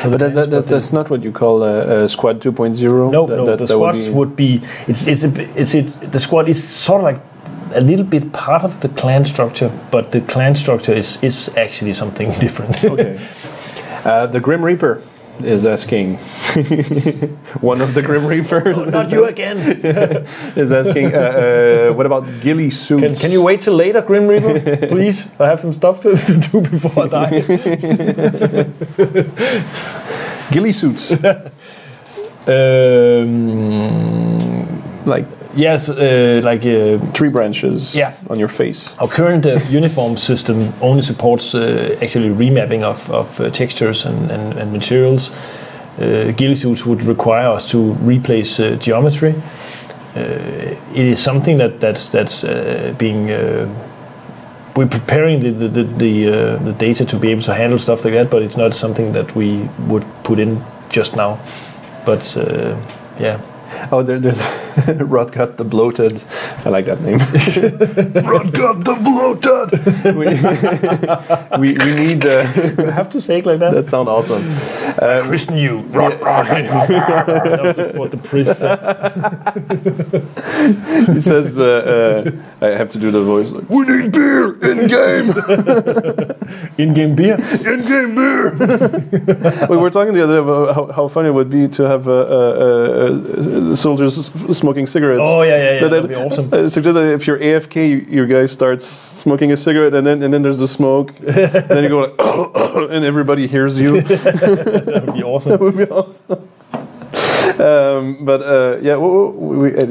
But that's not what you call Squad 2.0. No. The squads would be. The squad is sort of like a little bit part of the clan structure, but the clan structure is actually something different. Okay. The Grim Reaper is asking, one of the Grim Reapers. Oh, not you again. Is asking, what about ghillie suits? Can you wait till later, Grim Reaper? Please, I have some stuff to do before I die. Ghillie suits. Like tree branches on your face. Our current uniform system only supports actually remapping of textures and materials. Ghillie suits would require us to replace geometry. It is something that's being. We're preparing the data to be able to handle stuff like that, but it's not something that we would put in just now. But Oh, there's Rodgut the Bloated. I like that name. Rodgut the Bloated. we need. You have to say it like that. That sounds awesome. Christen you. What the priest said. He says, I have to do the voice. Like, we need beer in game. In-game beer. In-game beer. We were talking the other day about how funny it would be to have soldiers smoking cigarettes. Oh yeah, that'd be awesome. Suggest that if you're AFK, your guy starts smoking a cigarette, and then there's the smoke. Then you go like, and everybody hears you. That would be awesome. That would be awesome.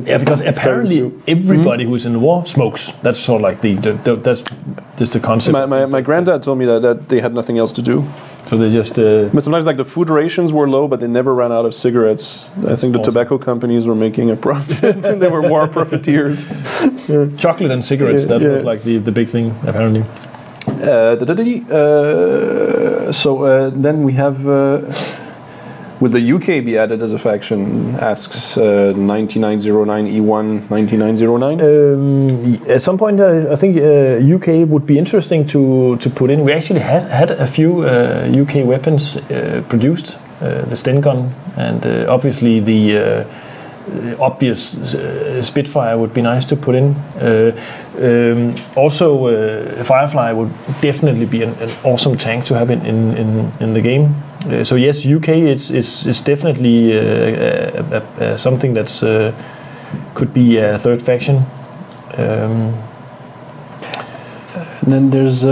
Because apparently everybody who's in the war smokes. That's sort of like that's Just the concept. My granddad told me that they had nothing else to do. So they just. But sometimes like the food rations were low, but they never ran out of cigarettes. I think the tobacco companies were making a profit, and they were war profiteers. Chocolate and cigarettes. That was like the big thing apparently. Then we have. Will the UK be added as a faction? Asks 9909E1 9909. At some point, I think UK would be interesting to put in. We actually had a few UK weapons produced, the Sten gun, and obviously the obvious Spitfire would be nice to put in. Also, Firefly would definitely be an awesome tank to have in the game. So yes, UK is definitely something that's could be a third faction. And then there's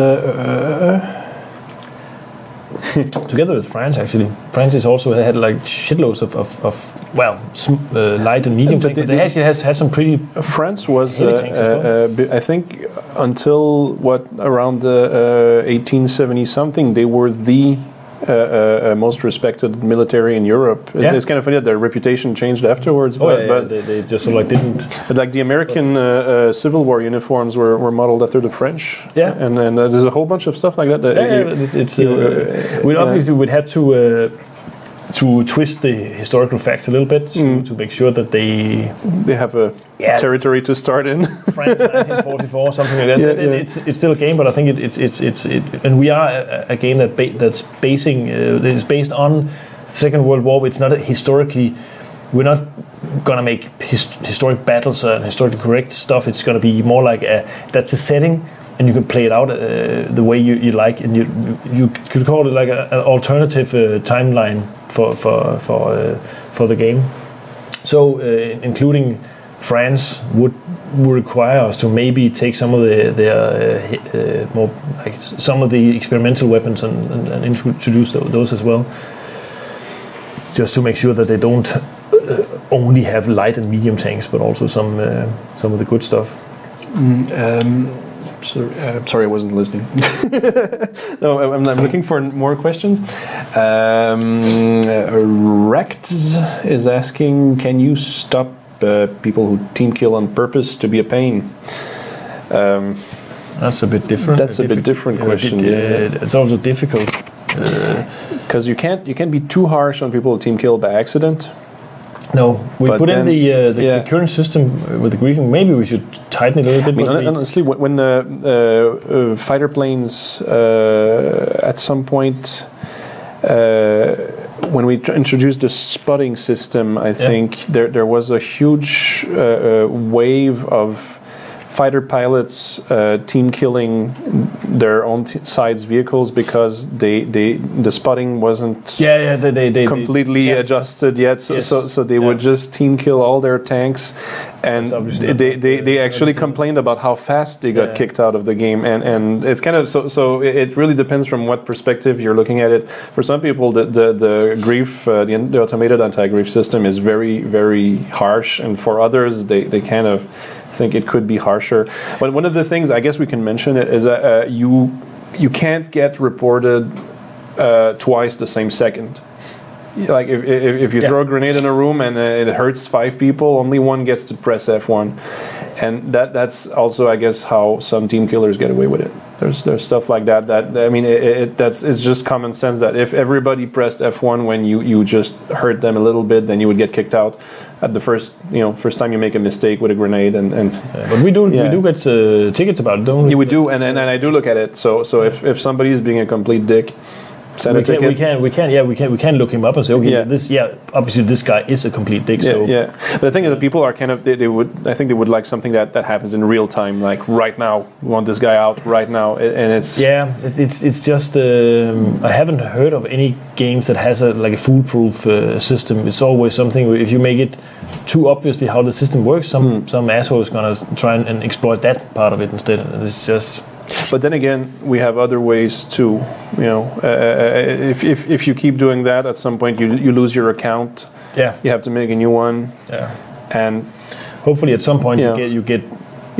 together with France actually. France is also had like shitloads of light and medium tanks. But they actually has had some pretty. France was, tanks as well. I think, until around 1870 something, they were the most respected military in Europe. Yeah. It's kind of funny that their reputation changed afterwards. But they just sort of like didn't. But like the American Civil War uniforms were modeled after the French. Yeah, and then there's a whole bunch of stuff like that. We obviously would have to twist the historical facts a little bit to make sure that they have a territory to start in. France 1944, something like that. It's still a game, but I think it's and we are a game that's based on Second World War. It's not historically. We're not gonna make historic battles and historically correct stuff. It's gonna be more like that's a setting, and you can play it out the way you like, and you could call it like an alternative timeline for the game. So including France would require us to maybe take some of their more like some of the experimental weapons and introduce those as well, just to make sure that they don't only have light and medium tanks, but also some of the good stuff. Sorry, I wasn't listening. No, I'm looking for more questions. Rect is asking, can you stop people who team kill on purpose to be a pain? That's a bit different. That's a bit different question. It's also difficult because you can't be too harsh on people who team kill by accident. No, we put in the current system with the griefing. Maybe we should tighten it a little bit. I mean, honestly, when fighter planes at some point, when we introduced the spotting system, I think there was a huge wave of fighter pilots team killing their own side's vehicles because the spotting wasn't completely adjusted yet, so they would just team kill all their tanks, and they actually complained about how fast they got kicked out of the game, and it's kind of so it really depends from what perspective you're looking at it. For some people, the grief, the automated anti-grief system is very, very harsh, and for others they kind of think it could be harsher. But one of the things I guess we can mention is you can't get reported twice the same second. Like if you throw a grenade in a room and it hurts 5 people, only one gets to press F1, and that's also I guess how some team killers get away with it. There's stuff like that I mean it's just common sense that if everybody pressed F1 when you just hurt them a little bit, then you would get kicked out at the first time you make a mistake with a grenade and but we do get tickets about it, don't we? Yeah, we do, and I do look at it. So if somebody is being a complete dick, we can look him up and say, okay, obviously this guy is a complete dick. But the thing is that people are kind of they would like something that happens in real time, like right now. We want this guy out right now, and it's it's just I haven't heard of any games that has a foolproof system. It's always something where if you make it too obviously how the system works, some asshole is gonna try and exploit that part of it instead. And it's just. But then again, we have other ways too. If you keep doing that, at some point you lose your account. Yeah, you have to make a new one. Yeah, and hopefully at some point you get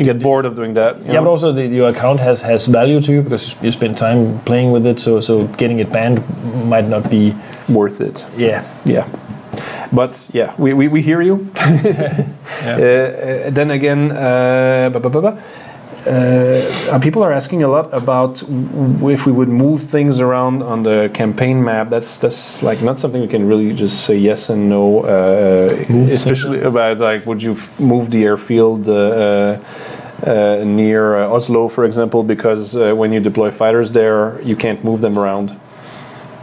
You get bored of doing that. Yeah, but also your account has value to you because you spend time playing with it. So getting it banned might not be worth it. Yeah. But yeah, we hear you. Then again, people are asking a lot about if we would move things around on the campaign map. That's like not something we can really just say yes and no. Especially about like, would you move the airfield near Oslo, for example, because when you deploy fighters there, you can't move them around.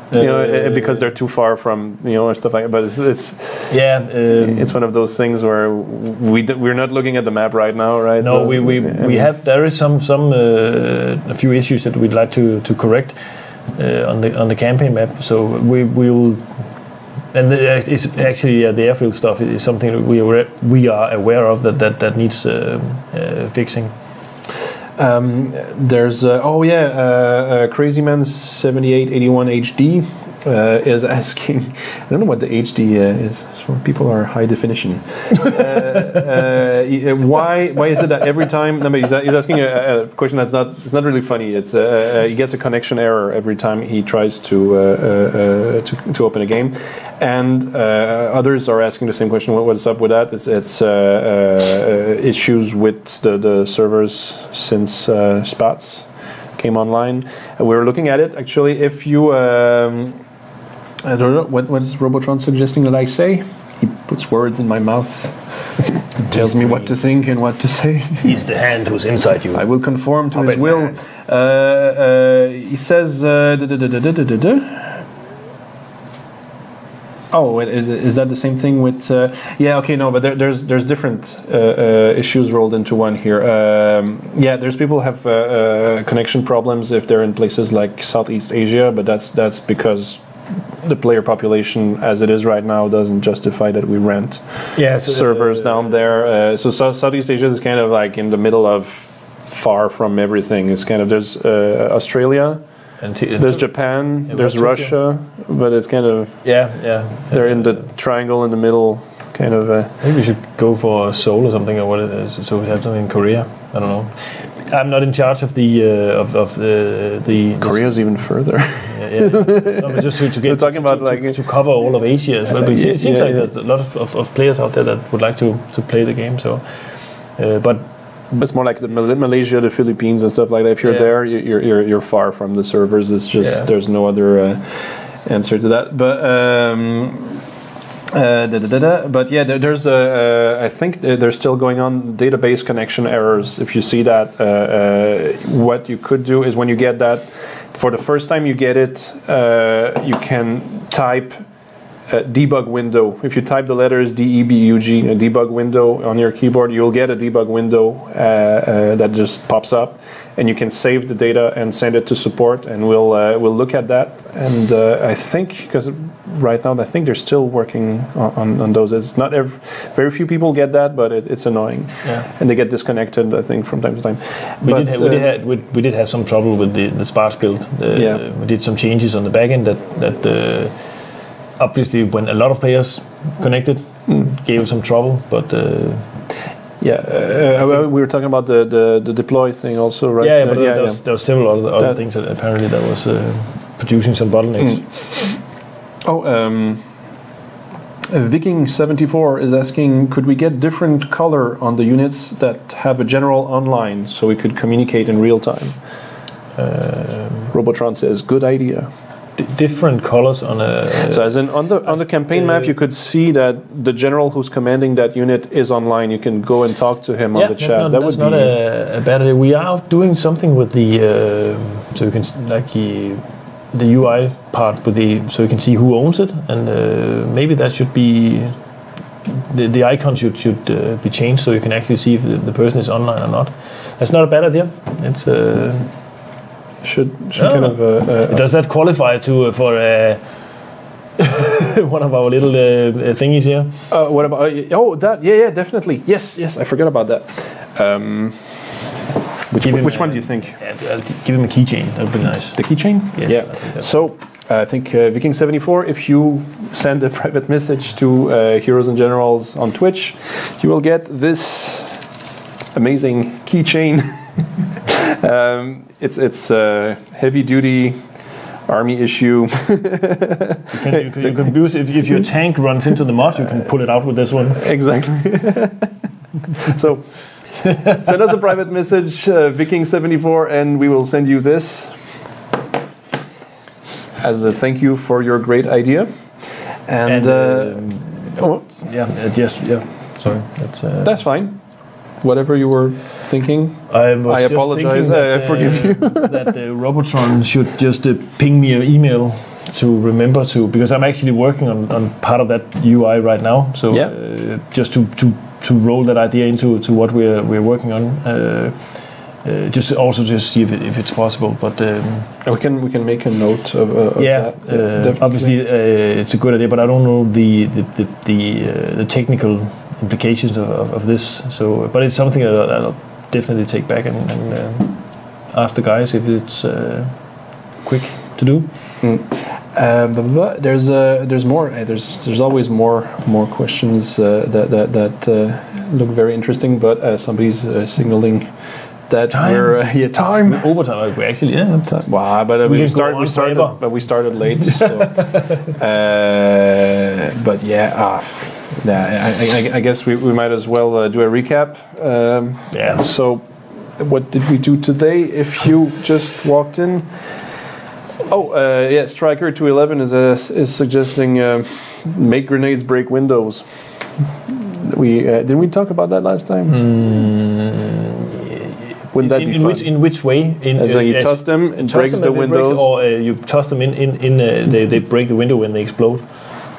Because they're too far from or stuff like that. But it's one of those things where we're not looking at the map right now, right? No, there is some a few issues that we'd like to correct on the campaign map. So we will, and it's actually the airfield stuff is something that we are aware of that needs fixing. There's Crazy Man 7881 HD is asking. I don't know what the HD is. People are high definition. Why is it that every time? No, he's asking a question that's not really funny. It's he gets a connection error every time he tries to open a game, and others are asking the same question. What's up with that? It's issues with the servers since Spats came online. We're looking at it actually. If you I don't know what is Robotron suggesting that I say. He puts words in my mouth, tells me what to think and what to say. He's the hand who's inside you. I will conform to his will. He says, oh, is that the same thing with? But there's different issues rolled into one here. There's people who have connection problems if they're in places like Southeast Asia, but that's because the player population as it is right now doesn't justify that we rent servers down there. So Southeast Asia is kind of like in the middle of far from everything. It's kind of there's Australia, there's Japan, there's Russia, but it's kind of they're in the triangle in the middle. Kind of. Maybe we should go for Seoul or something, or what it is. So we have something in Korea. I don't know. I'm not in charge of the Korea's even further. No, but just to get we're talking about to cover all of Asia. But it seems like there's a lot of players out there that would like to play the game. So, but it's more like the Malaysia, the Philippines, and stuff like that. If you're there, you're far from the servers. It's just there's no other answer to that. But. But there's I think there's still going on database connection errors. If you see that, what you could do is when you get that, for the first time you get it, you can type debug window. If you type the letters DEBUG, a debug window on your keyboard, you'll get a debug window that just pops up, and you can save the data and send it to support, and we'll look at that. And I think because right now I think they're still working on those. It's not very few people get that, but it's annoying, and they get disconnected. I think from time to time. We did have some trouble with the Sparse build. We did some changes on the backend that obviously when a lot of players connected gave some trouble, but. We were talking about the deploy thing also, right? There was several other things that apparently that was producing some bottlenecks. Viking74 is asking, could we get different color on the units that have a general online so we could communicate in real time? Robotron says, good idea. Different colors on a. So as in on the campaign map, you could see that the general who's commanding that unit is online. You can go and talk to him on the chat. That would not a bad idea. We are doing something with the so you can the UI part with so you can see who owns it, and maybe that should be the icon should be changed so you can actually see if the person is online or not. That's not a bad idea. It's. Does that qualify for one of our little thingies here? What about that? Yeah, definitely. Yes, I forgot about that. Which one do you think? I'll give him a keychain. That would be nice. The keychain? Yes. Yeah. So I think Viking74, if you send a private message to Heroes and Generals on Twitch, you will get this amazing keychain. It's heavy duty army issue. You can use if your tank runs into the mud, you can pull it out with this one. Exactly. So send us a private message, Viking74, and we will send you this as a thank you for your great idea. And sorry, that's fine. Whatever you were thinking, I apologize. I forgive you. That Robotron should just ping me an email to remember to, because I'm actually working on part of that UI right now. So just to roll that idea into what we're working on. Just see if it's possible, but we can make a note of that. Obviously, it's a good idea, but I don't know the technical implications of this. So, but it's something that I'll definitely take back and ask the guys if it's quick to do. There's more. There's always more questions that look very interesting, but somebody's signaling that we're time overtime. We actually wow, but we started late. So, but I guess we might as well do a recap. So, what did we do today? If you just walked in. Striker 211 is suggesting make grenades break windows. Didn't we talk about that last time? Wouldn't that be fun? In which way? You toss them and breaks the windows, or you toss them they break the window when they explode.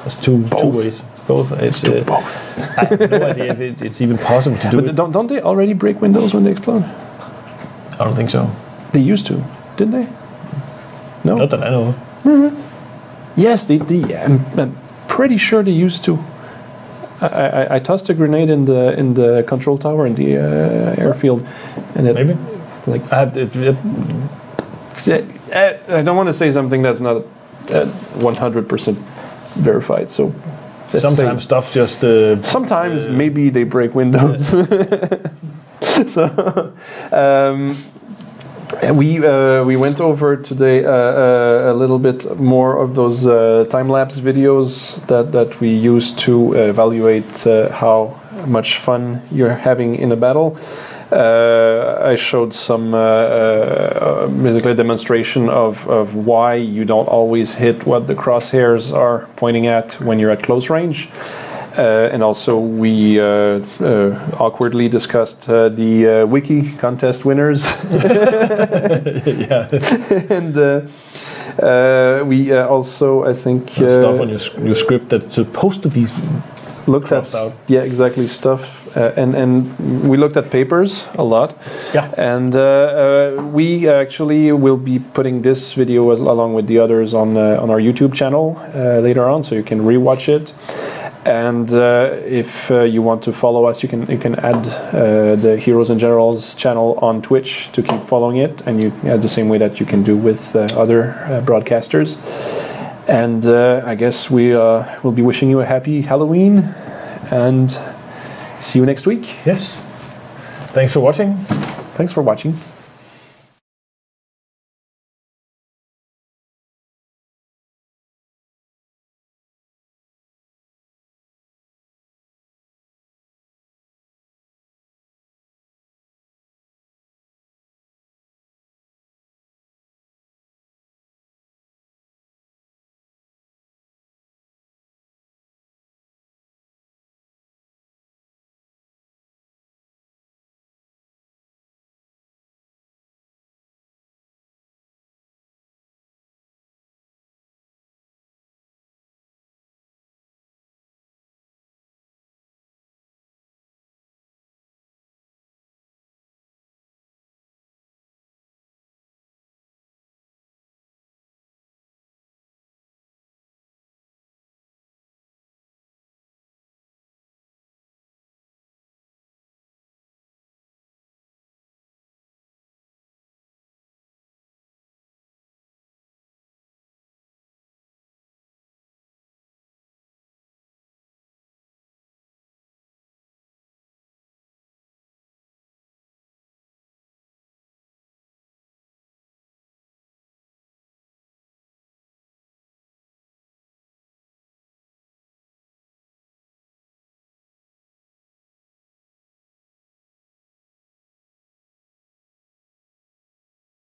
That's two ways. Both. Let's do both. I have no idea if it's even possible to do it. Don't they already break windows when they explode? I don't think so. They used to, didn't they? No, not that I know of. Mm-hmm. Yes, I'm pretty sure they used to. I tossed a grenade in the control tower in the airfield, and maybe I have I don't want to say something that's not 100% verified. So sometimes stuff just sometimes maybe they break windows. So. We went over today a little bit more of those time-lapse videos that we use to evaluate how much fun you're having in a battle. I showed some basically a demonstration of why you don't always hit what the crosshairs are pointing at when you're at close range. And also we awkwardly discussed the Wiki contest winners. And we also, I think... stuff on your script that's supposed to be looked at out. Yeah, exactly, stuff. And we looked at papers a lot. Yeah. And we actually will be putting this video along with the others on our YouTube channel later on, so you can rewatch it. And if you want to follow us, you can add the Heroes and Generals channel on Twitch to keep following it, and the same way that you can do with other broadcasters. And I guess we will be wishing you a happy Halloween, and see you next week. Yes. Thanks for watching. Thanks for watching.